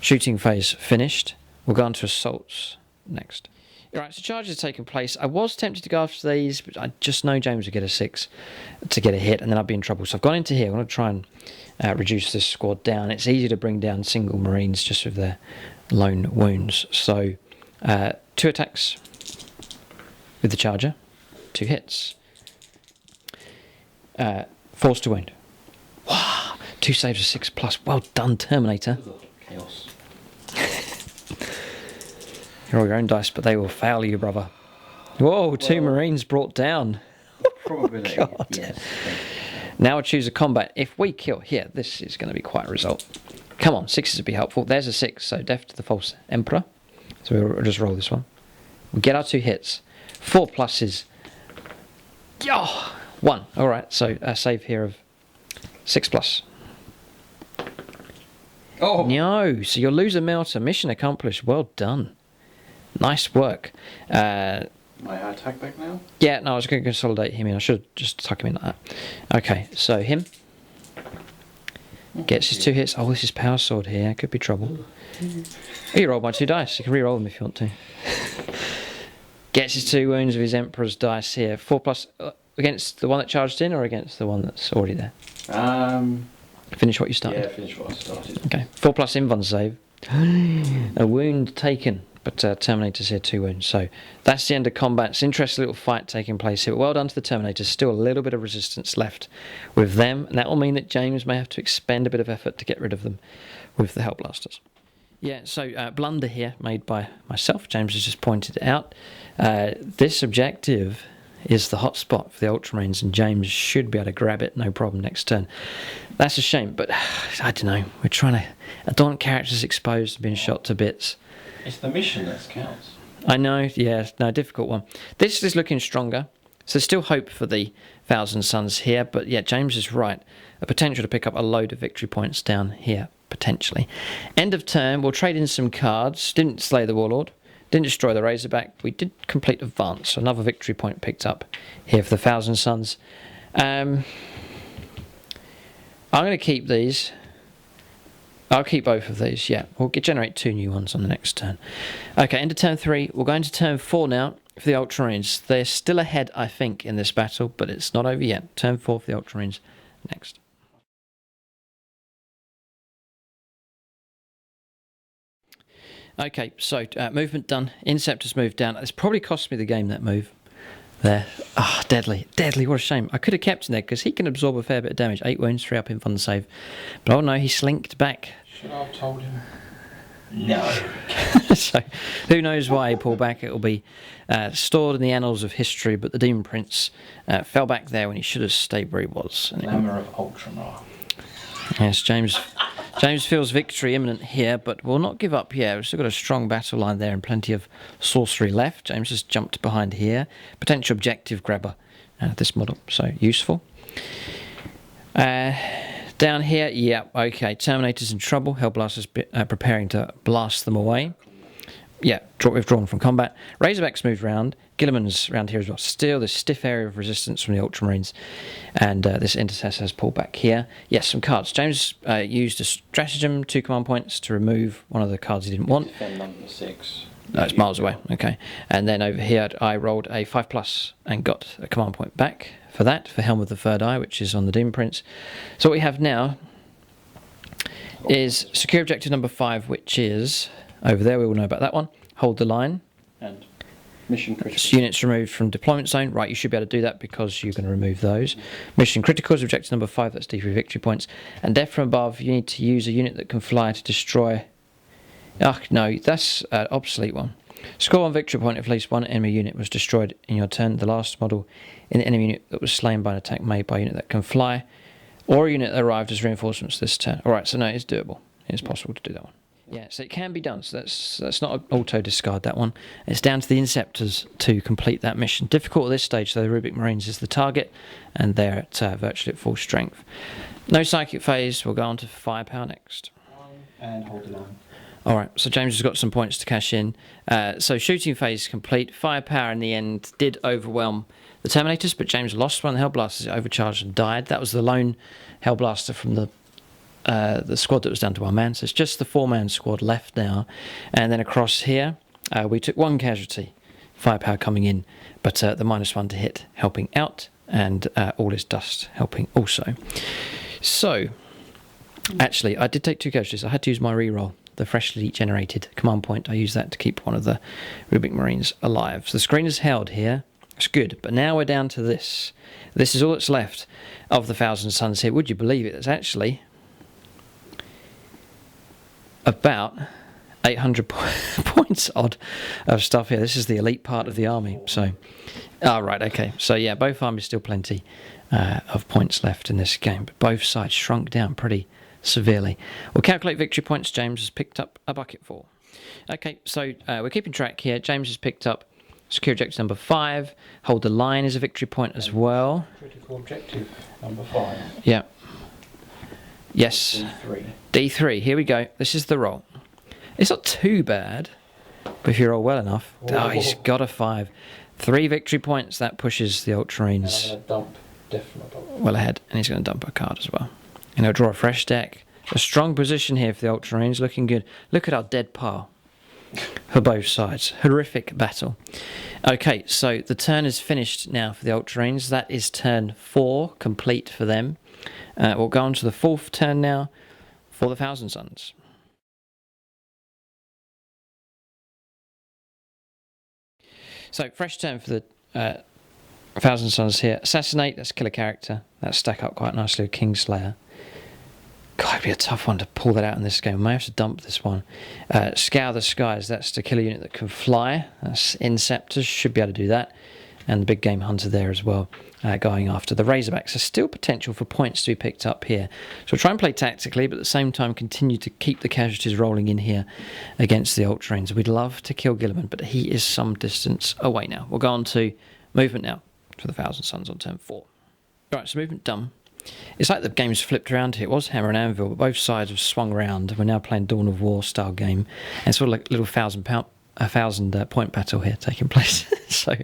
shooting phase finished. We'll go on to assaults next. Alright, so charges are taking place. I was tempted to go after these, but I just know James would get a 6 to get a hit, and then I'd be in trouble. So I've gone into here. I'm going to try and reduce this squad down. It's easy to bring down single Marines just with their lone wounds. So 2 attacks with the charger, 2 hits. Forced to wound. Wow. 2 saves of 6+. Well done, Terminator. Chaos. Roll your own dice, but they will fail you, brother. Whoa, 2 Marines brought down. Probability. God. Yes. Now I choose a combat. If we kill here, this is going to be quite a result. Come on, 6s would be helpful. There's a 6, so death to the false emperor. So we'll just roll this one. We get our 2 hits. 4 pluses. Oh, 1. All right, so a save here of 6+. Oh. No, so you'll lose a melter. Mission accomplished. Well done. Nice work. May I attack back now? Yeah, no, I was going to consolidate him in. I should have just tuck him in like that. Okay, so him gets his 2 hits. Oh, this is power sword here. Could be trouble. Oh, you rolled my 2 dice. You can re-roll them if you want to. Gets his 2 wounds of his Emperor's dice here. 4+ against the one that charged in or against the one that's already there? Finish what you started. Yeah, finish what I started. Okay, 4+ invuln save. A wound taken. But Terminator's here 2 wounds, so that's the end of combat. It's an interesting little fight taking place here. Well done to the Terminators. Still a little bit of resistance left with them, and that will mean that James may have to expend a bit of effort to get rid of them with the Hellblasters. Yeah, so blunder here made by myself. James has just pointed it out. This objective is the hotspot for the Ultramarines, and James should be able to grab it no problem next turn. That's a shame, but I don't know. We're trying to... I don't want characters exposed and being shot to bits. It's the mission that counts. I know, yeah, no, difficult one. This is looking stronger, so there's still hope for the Thousand Sons here, but yeah, James is right. A potential to pick up a load of victory points down here, potentially. End of turn, we'll trade in some cards. Didn't slay the Warlord, didn't destroy the Razorback. We did complete advance, another victory point picked up here for the Thousand Sons. I'm going to keep these. I'll keep both of these, yeah. We'll generate 2 new ones on the next turn. Okay, end of turn 3. We'll go into turn 4 now for the Ultramarines. They're still ahead, I think, in this battle, but it's not over yet. Turn 4 for the Ultramarines next. Okay, so movement done. Inceptor's moved down. It's probably cost me the game, that move. There. Ah, deadly. Deadly, what a shame. I could have kept him there because he can absorb a fair bit of damage. 8 wounds, 3 up in fun save. But oh no, he slinked back. Should I have told him? No. So, who knows why he pulled back. It will be stored in the annals of history, but the Demon Prince fell back there when he should have stayed where he was. Glamour of Ultramar. Yes, James feels victory imminent here, but will not give up here. We've still got a strong battle line there and plenty of sorcery left. James has jumped behind here. Potential objective grabber this model, so useful. Down here, yeah, okay. Terminator's in trouble. Hellblasters preparing to blast them away. Yeah, withdrawn from combat. Razorback's moved round. Gilliman's round here as well. Still this stiff area of resistance from the Ultramarines. And this Intercessor has pulled back here. Yes, some cards. James used a stratagem, 2 command points to remove one of the cards he didn't want. Defend number 6. No, it's miles away. Okay. And then over here, I rolled a 5+ and got a command point back for that, for Helm of the Third Eye, which is on the Demon Prince. So what we have now is secure objective number 5, which is over there. We all know about that one. Hold the line. And mission critical. Units removed from deployment zone. Right, you should be able to do that because you're going to remove those. Mission critical is objective number 5. That's D3 victory points. And death from above, you need to use a unit that can fly to destroy... Oh, no, that's an obsolete one. Score 1 victory point if at least one enemy unit was destroyed in your turn. The last model in the enemy unit that was slain by an attack made by a unit that can fly, or a unit that arrived as reinforcements this turn. Alright, so no, it's doable. It's possible to do that one. Yeah, so it can be done. So that's not an auto discard, that one. It's down to the Inceptors to complete that mission. Difficult at this stage, though. The Rubik Marines is the target, and they're at virtually at full strength. No psychic phase. We'll go on to firepower next. And hold the line. Alright, so James has got some points to cash in. So shooting phase complete. Firepower in the end did overwhelm the Terminators, but James lost one. The Hellblasters overcharged and died. That was the lone Hellblaster from the squad that was down to 1 man. So it's just the 4-man squad left now. And then across here, we took 1 casualty. Firepower coming in, but the -1 to hit helping out, and all is dust helping also. So, actually, I did take 2 casualties. I had to use my reroll. The freshly generated command point. I use that to keep one of the Rubik Marines alive. So the screen is held here. It's good. But now we're down to this. This is all that's left of the Thousand Suns here. Would you believe it? There's actually about 800 points odd of stuff here. This is the elite part of the army. So, right, okay. So yeah, both armies still plenty of points left in this game, but both sides shrunk down pretty severely. We'll calculate victory points. James has picked up a bucket for. Okay, so we're keeping track here. James has picked up secure objective number 5. Hold the line is a victory point as well. Critical objective number 5. Yeah. Yes. D3. D3. Here we go. This is the roll. It's not too bad, but if you roll well enough. Oh, he's got a 5. 3 victory points. That pushes the Ultramarines I'm going to dump definitely well ahead, and he's going to dump a card as well. And he'll draw a fresh deck. A strong position here for the Ultramarines. Looking good. Look at our dead pile for both sides. Horrific battle. Okay, so the turn is finished now for the Ultramarines. That is turn 4 complete for them. We'll go on to the 4th turn now for the Thousand Suns. So, fresh turn for the Thousand Suns here. Assassinate, let's kill a character. That'll stack up quite nicely with Kingslayer. God, it'd be a tough one to pull that out in this game. I may have to dump this one. Scour the Skies, that's to kill a unit that can fly. That's Inceptors, should be able to do that. And the big game hunter there as well, going after the Razorbacks. There's still potential for points to be picked up here. So we'll try and play tactically, but at the same time continue to keep the casualties rolling in here against the Ultramarines. We'd love to kill Gilliman, but he is some distance away now. We'll go on to movement now for the Thousand Suns on turn 4. Right, so movement done. It's like the game's flipped around here. It was Hammer and Anvil, but both sides have swung around. We're now playing Dawn of War style game. And it's sort of like a little 1,000 point battle here taking place. So,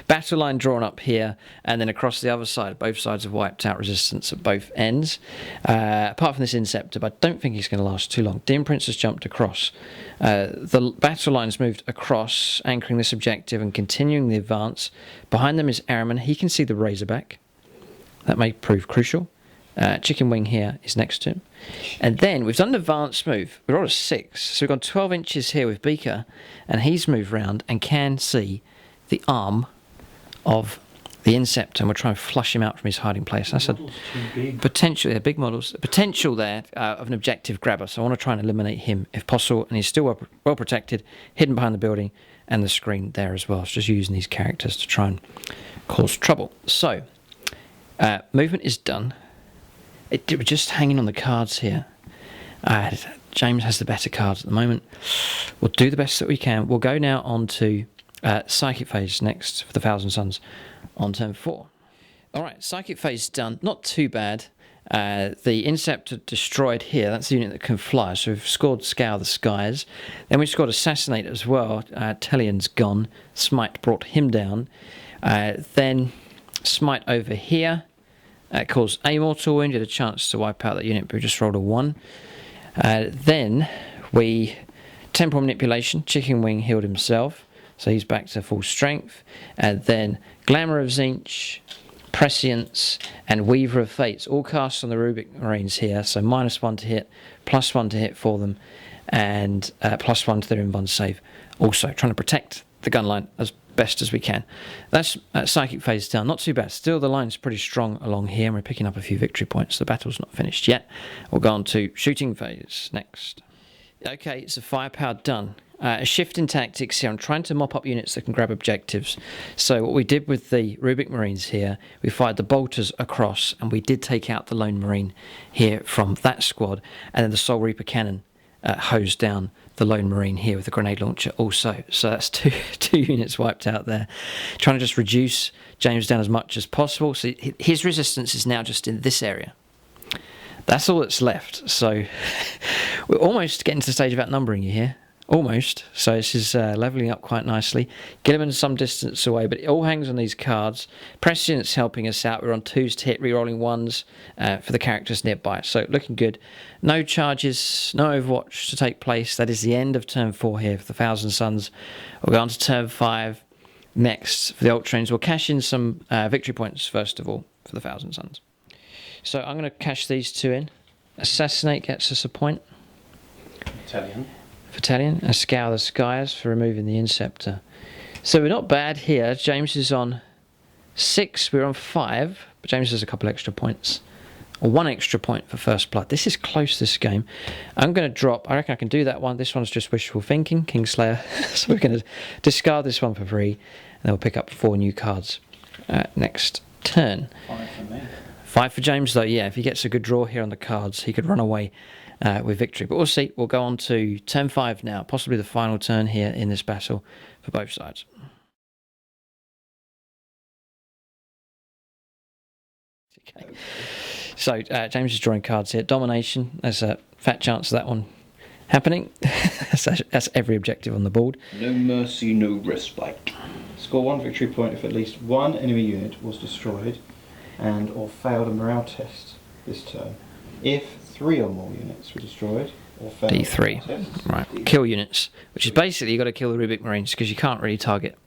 battle line drawn up here, and then across the other side. Both sides have wiped out resistance at both ends. Apart from this Inceptor, but I don't think he's going to last too long. Dim Prince has jumped across. The battle line's moved across, anchoring this objective and continuing the advance. Behind them is Araman. He can see the Razorback. That may prove crucial. Chicken Wing here is next to him. And then we've done an advanced move. We're on a 6. So we've gone 12 inches here with Beaker. And he's moved round and can see the arm of the Inceptor. And we'll try and flush him out from his hiding place. That's a potential, yeah, big models. Potential there of an objective grabber. So I want to try and eliminate him if possible. And he's still well protected, hidden behind the building and the screen there as well. So just using these characters to try and cause trouble. So movement is done. We're just hanging on the cards here. James has the better cards at the moment. We'll do the best that we can. We'll go now on to Psychic Phase next for the Thousand Suns on turn 4. Alright, Psychic Phase done. Not too bad. The Inceptor destroyed here. That's the unit that can fly. So we've scored Scour the Skies. Then we've scored Assassinate as well. Tellion's gone. Smite brought him down. Then Smite over here. Caused a mortal wound, had a chance to wipe out that unit, but we just rolled a 1. Then we Temporal Manipulation, Chicken Wing healed himself, so he's back to full strength. And then Glamour of Zinch, Prescience, and Weaver of Fates, all cast on the Ultramarines here, so -1 to hit, +1 to hit for them, and +1 to their invuln save. Also, trying to protect the gun line as best as we can. That's Psychic Phase down. Not too bad. Still, the line's pretty strong along here, and we're picking up a few victory points. The battle's not finished yet. We'll go on to Shooting Phase next. Okay, it's a firepower done. A shift in tactics here. I'm trying to mop up units that can grab objectives. So what we did with the Ultramarines here, we fired the bolters across, and we did take out the lone marine here from that squad, and then the Soul Reaper cannon hosed down the lone marine here with the grenade launcher also. So that's two units wiped out there. Trying to just reduce James down as much as possible. So his resistance is now just in this area. That's all that's left. So we're almost getting to the stage of outnumbering you here. Almost. So this is levelling up quite nicely. Gilliman some distance away, but it all hangs on these cards. Prescience helping us out. We're on 2s to hit, rerolling 1s for the characters nearby. So looking good. No charges, no Overwatch to take place. That is the end of turn 4 here for the Thousand Suns. We'll go on to turn 5 next for the Ultramarines. We'll cash in some victory points first of all for the Thousand Suns. So I'm going to cash these 2 in. Assassinate gets us a point. Battalion, and Scour the Skies for removing the Inceptor. So we're not bad here. James is on 6, we're on 5, but James has a couple extra points. Or 1 extra point for first blood. This is close, this game. I'm going to drop, I reckon I can do that one. This one's just wishful thinking, Kingslayer. So we're going to discard this one for free, and then we'll pick up 4 new cards next turn. 5 for me. 5 for James, though. Yeah, if he gets a good draw here on the cards, he could run away with victory. But we'll see. We'll go on to turn 5 now, possibly the final turn here in this battle for both sides. Okay. So James is drawing cards here. Domination. There's a fat chance of that one happening. That's every objective on the board. No mercy, no respite. Score 1 victory point if at least 1 enemy unit was destroyed and or failed a morale test this turn. If 3 or more units were destroyed or failed D3. a morale test, Right. D3. Kill units, which is basically you've got to kill the Rubik Marines because you can't really target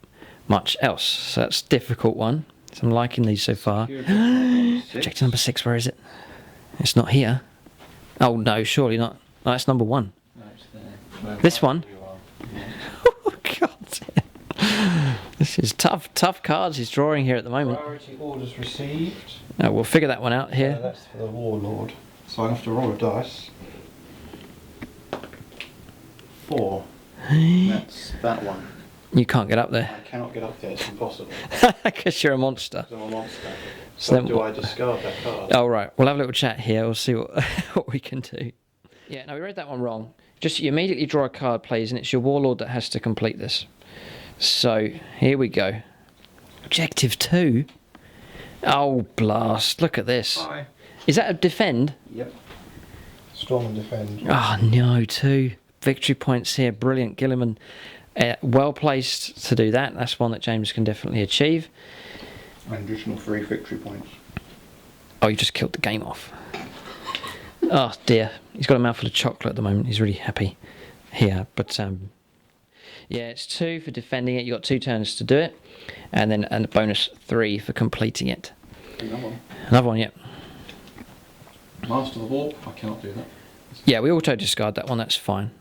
much else. So that's a difficult one. So I'm liking these so far. Objective number 6, where is it? It's not here. Oh no, surely not. No, that's number 1. No, it's there. This one? Yeah. Oh god. This is tough cards he's drawing here at the moment. Priority orders received. No, we'll figure that one out here. That's for the Warlord. So I have to roll a dice. 4. That's that one. You can't get up there. I cannot get up there, it's impossible. Because you're a monster. Because I'm a monster. So So then do I discard that card? Oh right, we'll have a little chat here. We'll see what what we can do. Yeah, no, we read that one wrong. Just you immediately draw a card, please, and it's your Warlord that has to complete this. So here we go. Objective 2. Oh blast! Look at this. Hi. Is that a defend? Yep. Storm and defend. Oh no, 2 victory points here. Brilliant, Gilliman. Well placed to do that. That's one that James can definitely achieve. An additional 3 victory points. Oh, you just killed the game off. Oh dear, he's got a mouthful of chocolate at the moment. He's really happy here, but yeah, it's 2 for defending it. You got 2 turns to do it, and then a bonus 3 for completing it. Another one. Another one, yep. Master the Warp. I cannot do that. Yeah, we auto discard that one. That's fine.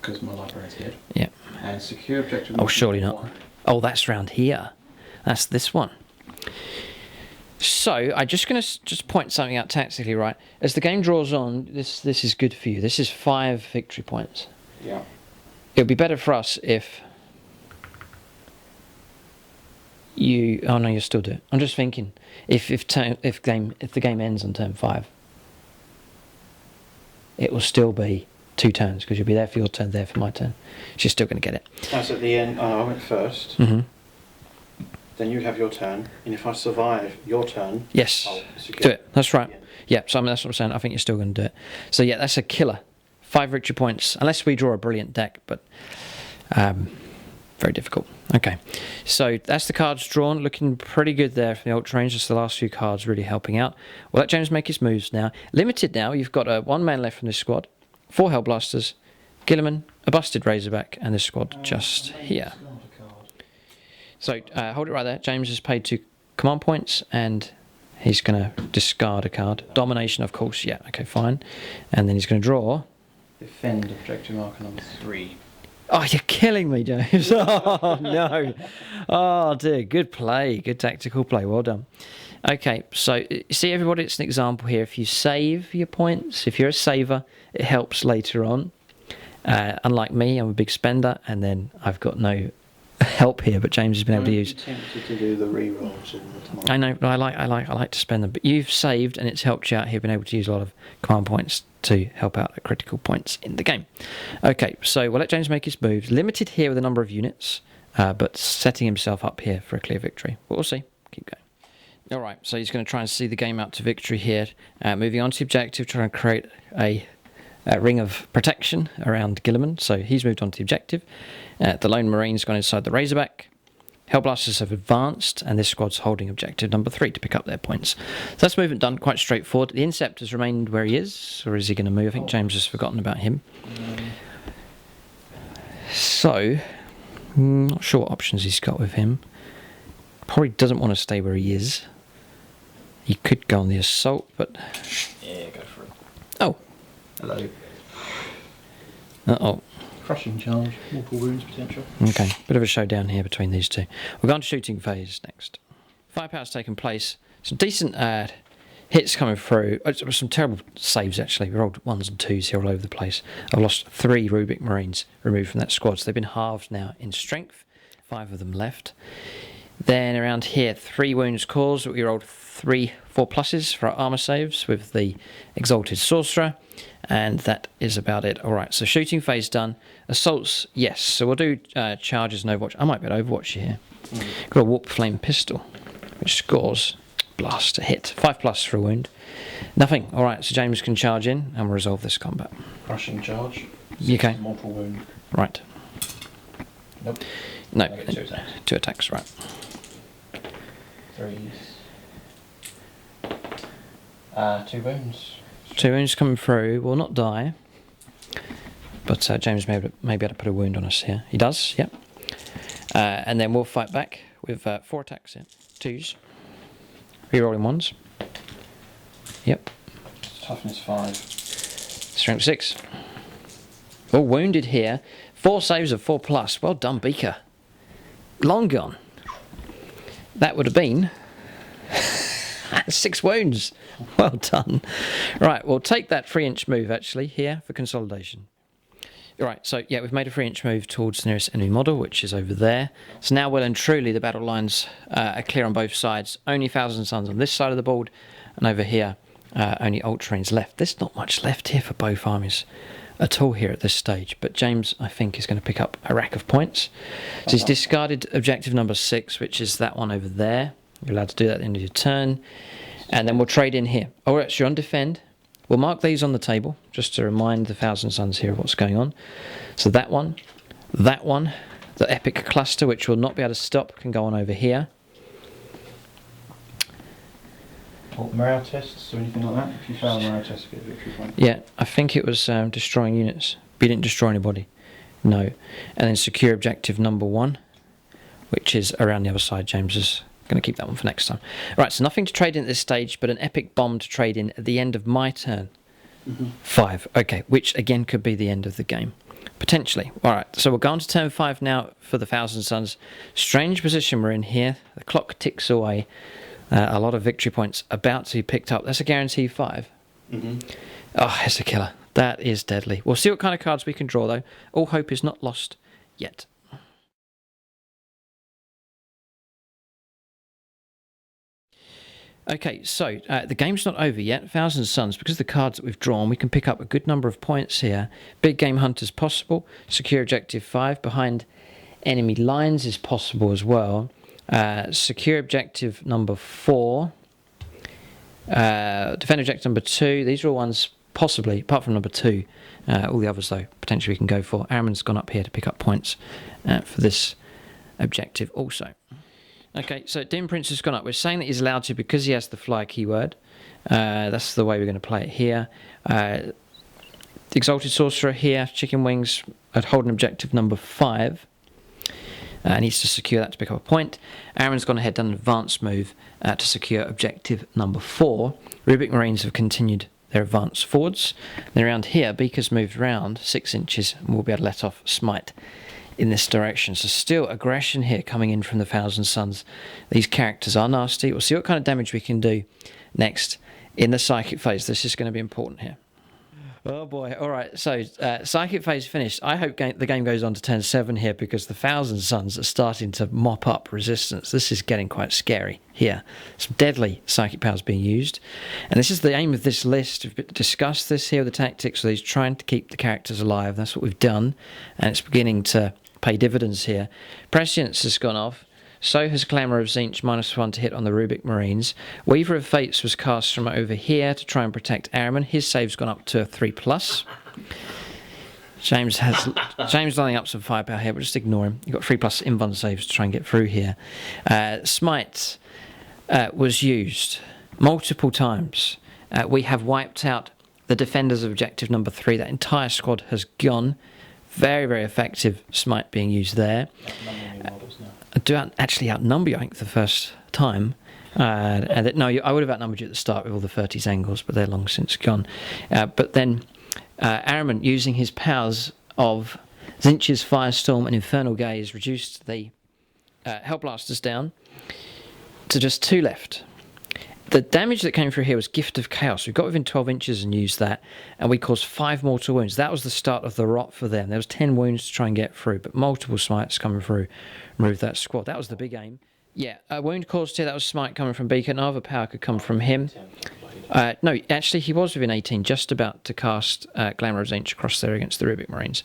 Because my library's here. Yeah. And secure objective. Oh, surely not. 1. Oh, that's round here. That's this one. So I'm just going to just point something out tactically, right? As the game draws on, this is good for you. This is 5 victory points. Yeah. It would be better for us if you. Oh no, you'll still do it. I'm just thinking if the game ends on turn 5, it will still be 2 turns because you'll be there for your turn, there for my turn. She's still going to get it. That's at the end. Oh, I went first. Mm-hmm. Then you'd have your turn, and if I survive your turn, Yes, I'll secure do it. That's right. Yeah. Yeah, so I mean, that's what I'm saying. I think you're still going to do it. So yeah, that's a killer. 5 victory points, unless we draw a brilliant deck, but very difficult. Okay, so that's the cards drawn. Looking pretty good there for the Ultramarines. Just the last few cards really helping out. We'll let James make his moves now. Limited now. You've got 1 man left from this squad. 4 Hellblasters, Gilliman, a busted Razorback, and this squad just here. So hold it right there. James has paid 2 command points, and he's going to discard a card. Domination, of course. Yeah, okay, fine. And then he's going to draw. Defend objective marker number 3. Oh, you're killing me, James. Oh, no. Oh, dear. Good play. Good tactical play. Well done. Okay, so see, everybody, it's an example here. If you save your points, if you're a saver, it helps later on. Unlike me, I'm a big spender, and then I've got no help here, but James has been able to use. I'm tempted to do the re-rolls all the time. I know, but I like to spend them. But you've saved, and it's helped you out here, been able to use a lot of command points to help out at critical points in the game. Okay, so we'll let James make his moves. Limited here with a number of units, but setting himself up here for a clear victory. But we'll see. Keep going. All right, so he's going to try and see the game out to victory here. Moving on to the objective, trying to create a ring of protection around Gilliman. So he's moved on to the objective. The lone Marine's gone inside the Razorback. Hellblasters have advanced, and this squad's holding objective number 3 to pick up their points. So that's movement done, quite straightforward. The Incept has remained where he is, or is he going to move? I think James has forgotten about him. So, not sure what options he's got with him. Probably doesn't want to stay where he is. He could go on the assault, but... Yeah, go for it. Oh. Hello. Uh-oh. Crushing charge, mortal wounds potential. Okay, bit of a showdown here between these two. We're going to shooting phase next. firepower's taken place. Some decent hits coming through. There were some terrible saves, actually. We rolled 1s and 2s here all over the place. I've lost 3 Rubik Marines removed from that squad, so they've been halved now in strength. 5 of them left. Then around here, 3 wounds caused. We rolled 3 4+s for our armour saves with the Exalted Sorcerer, and that is about it. Alright, so shooting phase done. Assaults, yes. So we'll do charges and Overwatch. I might be able to Overwatch you here. Got a Warp Flame Pistol, which scores blast, a hit. 5+ for a wound. Nothing. Alright, so James can charge in and we'll resolve this combat. Crushing charge. Okay. Mortal wound. Right. Nope. No, I get 2 attacks. 2 attacks, right. 3s. 2 wounds. 2 wounds coming through. Will not die. But James may be able to put a wound on us here. He does, yep. And then we'll fight back with 4 attacks here. 2s. Rerolling 1s. Yep. Toughness 5. Strength 6. All wounded here. 4 saves of 4+. Well done, Beaker. Long gone. That would have been 6 wounds. Well done. Right, we'll take that 3-inch move actually here for consolidation. Right, so yeah, we've made a 3-inch move towards the nearest enemy model, which is over there. So now well and truly the battle lines are clear on both sides. Only 1,000 Suns on this side of the board, and over here only Ultramarines left. There's not much left here for both armies at all here at this stage, but James, I think, is going to pick up a rack of points. So he's discarded objective number 6, which is that one over there. You're allowed to do that at the end of your turn. And then we'll trade in here. Oh, you're on defend. We'll mark these on the table, just to remind the 1,000 Suns here of what's going on. So that one, the epic cluster, which will not be able to stop, can go on over here. Or morale tests or anything like that? If you fail a morale test, you get a victory point. Yeah, I think it was destroying units. But you didn't destroy anybody. No. And then secure objective number 1, which is around the other side. James is going to keep that one for next time. Right, so nothing to trade in at this stage, but an epic bomb to trade in at the end of my turn. 5. Okay, which again could be the end of the game. Potentially. Alright, so we're going to turn 5 now for the 1,000 Suns. Strange position we're in here. The clock ticks away. A lot of victory points about to be picked up. That's a guaranteed 5. Oh, it's a killer. That is deadly. We'll see what kind of cards we can draw, though. All hope is not lost yet. Okay, so the game's not over yet. 1,000 Suns, because of the cards that we've drawn, we can pick up a good number of points here. Big game hunters possible. Secure objective 5 behind enemy lines is possible as well. Secure objective number 4. Defend objective number 2. These are all ones possibly, apart from number 2. All the others, though, potentially we can go for. Aaron's gone up here to pick up points for this objective also. Okay, so Dim Prince has gone up. We're saying that he's allowed to because he has the fly keyword. That's the way we're going to play it here. The Exalted Sorcerer here, Chicken Wings, at holding objective number 5. Needs to secure that to pick up a point. Aaron's gone ahead, done an advanced move to secure objective number 4. Rubik Marines have continued their advance forwards. Then around here, Beaker's moved round 6 inches and we'll be able to let off Smite in this direction. So still aggression here coming in from the 1,000 Suns. These characters are nasty. We'll see what kind of damage we can do next in the psychic phase. This is going to be important here. Oh boy. Alright, so psychic phase finished. I hope the game goes on to turn 7 here because the 1,000 Suns are starting to mop up resistance. This is getting quite scary here. Some deadly psychic powers being used. And this is the aim of this list. We've discussed this here with the tactics. So he's trying to keep the characters alive. That's what we've done. And it's beginning to pay dividends here. Prescience has gone off. So has Clamour of Tzeentch, -1 to hit on the Rubik Marines. Weaver of Fates was cast from over here to try and protect Airman. His save's gone up to a 3+. James lining up some firepower here, but just ignore him. You've got 3+ invuln saves to try and get through here. Smite was used multiple times. We have wiped out the defenders of objective number 3. That entire squad has gone. Very, very effective Smite being used there. Do actually outnumber you, I think, the first time. No, I would have outnumbered you at the start with all the 30s angles, but they're long since gone. But then Araman, using his powers of Tzeentch's Firestorm and Infernal Gaze, reduced the Hellblasters down. So just 2 left. The damage that came through here was Gift of Chaos. We got within 12 inches and used that, and we caused 5 mortal wounds. That was the start of the rot for them. There was 10 wounds to try and get through, but multiple smites coming through removed that squad. That was the big aim. Yeah, a wound caused here, that was smite coming from Beacon. No other power could come from him. No, actually he was within 18, just about to cast Glamour of Zinch across there against the Rubik Marines.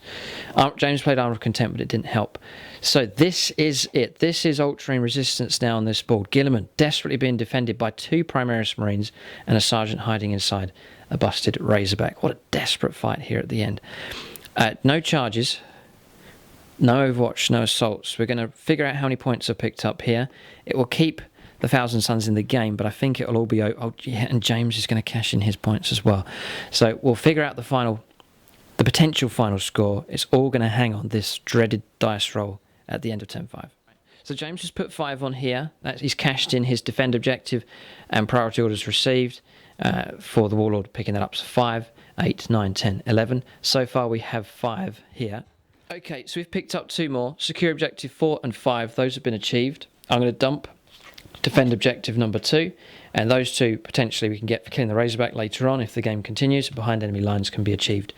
James played Armour of Contempt, but it didn't help. So this is it. This is Ultramarine resistance now on this board. Guilliman desperately being defended by 2 Primaris Marines and a Sergeant hiding inside a busted Razorback. What a desperate fight here at the end. No charges. No Overwatch, no assaults. We're going to figure out how many points are picked up here. It will keep the Thousand Suns in the game, but I think it'll all be... Oh, yeah, and James is going to cash in his points as well. So we'll figure out the potential final score. It's all going to hang on this dreaded dice roll at the end of turn 5. So James has put 5 on here. He's cashed in his defend objective and priority orders received for the Warlord, picking that up to 5, 8, 9, 10, 11. So far we have 5 here. Okay, so we've picked up 2 more. Secure objective 4 and 5, those have been achieved. I'm going to dump defend objective number 2, and those 2 potentially we can get for killing the Razorback later on if the game continues. Behind enemy lines can be achieved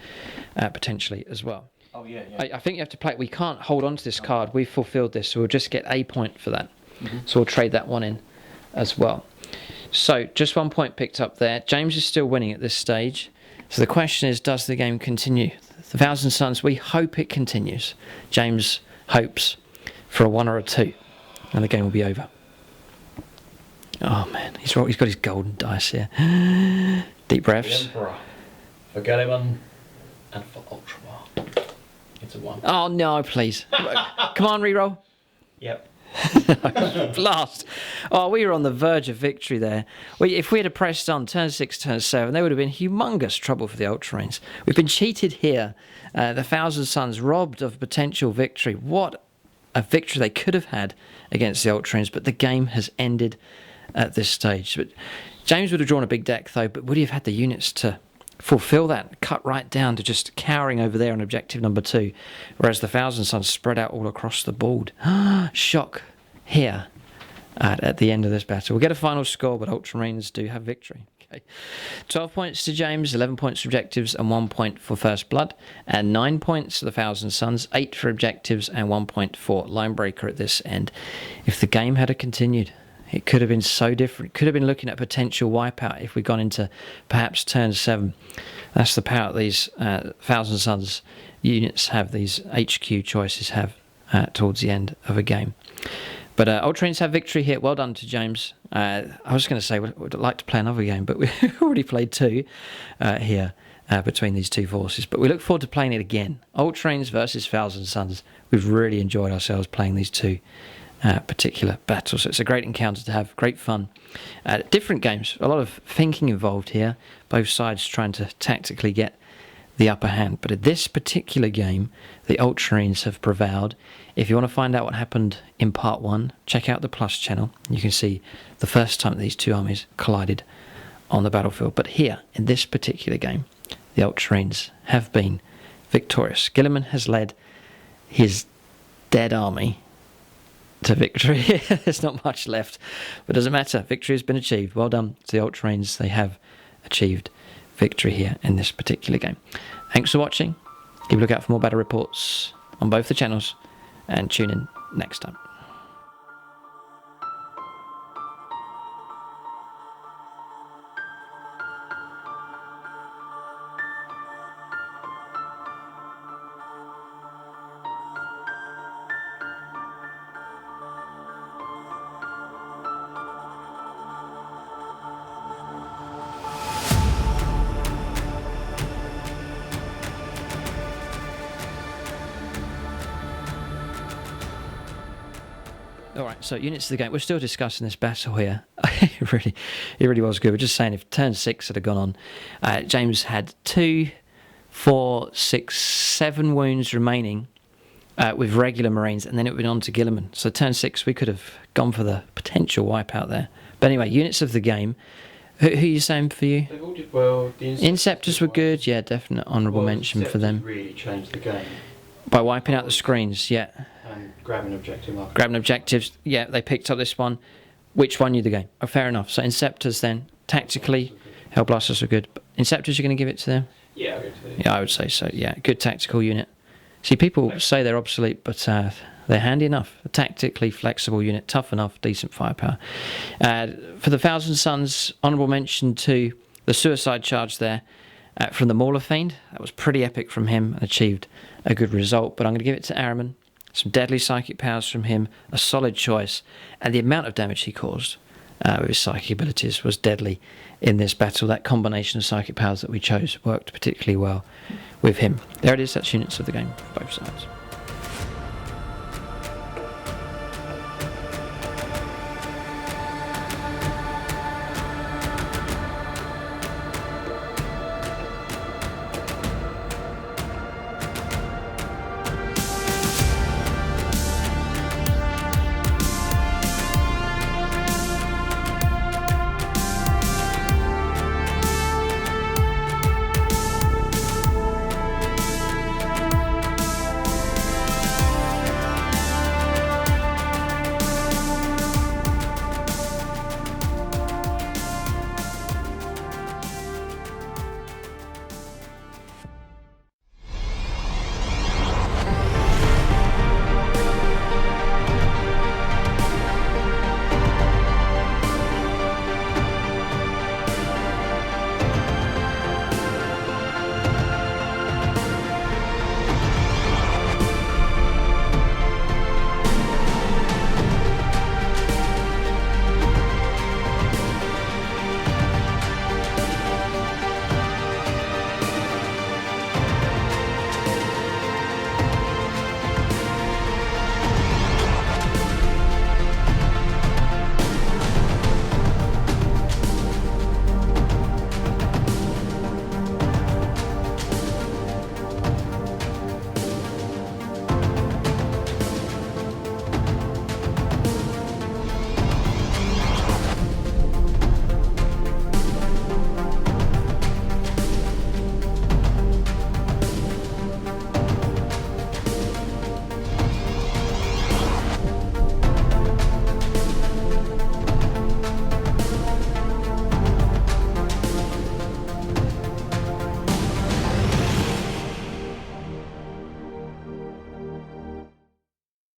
potentially as well. Oh yeah. I think you have to play. We can't hold on to this card. We've fulfilled this, so we'll just get a point for that. So we'll trade that one in as well. So just 1 point picked up there. James is still winning at this stage. So the question is, does the game continue? The Thousand Suns, we hope it continues. James hopes for a 1 or a 2, and the game will be over. Oh man, he's got his golden dice here. Deep breaths. For Guilliman and for Ultramar. It's a 1. Oh no, please. Come on, reroll. Yep. Blast. Oh, we were on the verge of victory there. If we had pressed on turn 6, turn 7, there would have been humongous trouble for the Ultramarines. We've been cheated here. The Thousand Suns robbed of potential victory. What a victory they could have had against the Ultramarines, but the game has ended at this stage. But James would have drawn a big deck though, but would he have had the units to fulfill that, cut right down to just cowering over there on objective number 2, whereas the Thousand Suns spread out all across the board. Shock here at the end of this battle. We'll get a final score, but Ultramarines do have victory. Okay, 12 points to James, 11 points for objectives and 1 point for First Blood, and 9 points to the Thousand Suns, 8 for objectives and 1 point for Linebreaker at this end. If the game had continued, it could have been so different. Could have been looking at potential wipeout if we'd gone into perhaps turn 7. That's the power that these Thousand Suns units have, these HQ choices have towards the end of a game. But Ultramarines have victory here. Well done to James. I was going to say we'd like to play another game, but we've already played 2 here between these 2 forces. But we look forward to playing it again. Ultramarines versus Thousand Suns. We've really enjoyed ourselves playing these 2 particular battles. So it's a great encounter to have, great fun. Different games, a lot of thinking involved here, both sides trying to tactically get the upper hand. But in this particular game, the Ultramarines have prevailed. If you want to find out what happened in part 1, check out the Plus channel. You can see the first time these 2 armies collided on the battlefield. But here, in this particular game, the Ultramarines have been victorious. Guilliman has led his dead army to victory. There's not much left, but it doesn't matter. Victory has been achieved. Well done to the Ultramarines. They have achieved victory here in this particular game. Thanks for watching. Keep a look out for more battle reports on both the channels, and tune in next time. Alright, so units of the game. We're still discussing this battle here. it really was good. We're just saying if turn 6 had gone on, James had 2, 4, 6, 7 wounds remaining with regular Marines, and then it went on to Guilliman. So turn 6, we could have gone for the potential wipeout there. But anyway, units of the game. Who are you saying for you? They all did well. The Inceptors were good, yeah, definite honourable mention for them. Really changed the game. By wiping out the screens, yeah. And grabbing objective marker. Grabbing objectives, yeah, they picked up this one. which won you the game. Oh, fair enough. So Inceptors then, tactically, Hellblasters are good. But Inceptors, you're going to give it to them? Yeah, I'll go to the- Yeah, I would say so. Yeah, good tactical unit. See, people say they're obsolete, but they're handy enough. A tactically flexible unit, tough enough, decent firepower. For the Thousand Suns, honourable mention to the suicide charge there from the Mauler Fiend. That was pretty epic from him and achieved a good result. But I'm going to give it to Araman. Some deadly psychic powers from him, a solid choice, and the amount of damage he caused with his psychic abilities was deadly in this battle. That combination of psychic powers that we chose worked particularly well with him. There it is, that's units of the game, both sides.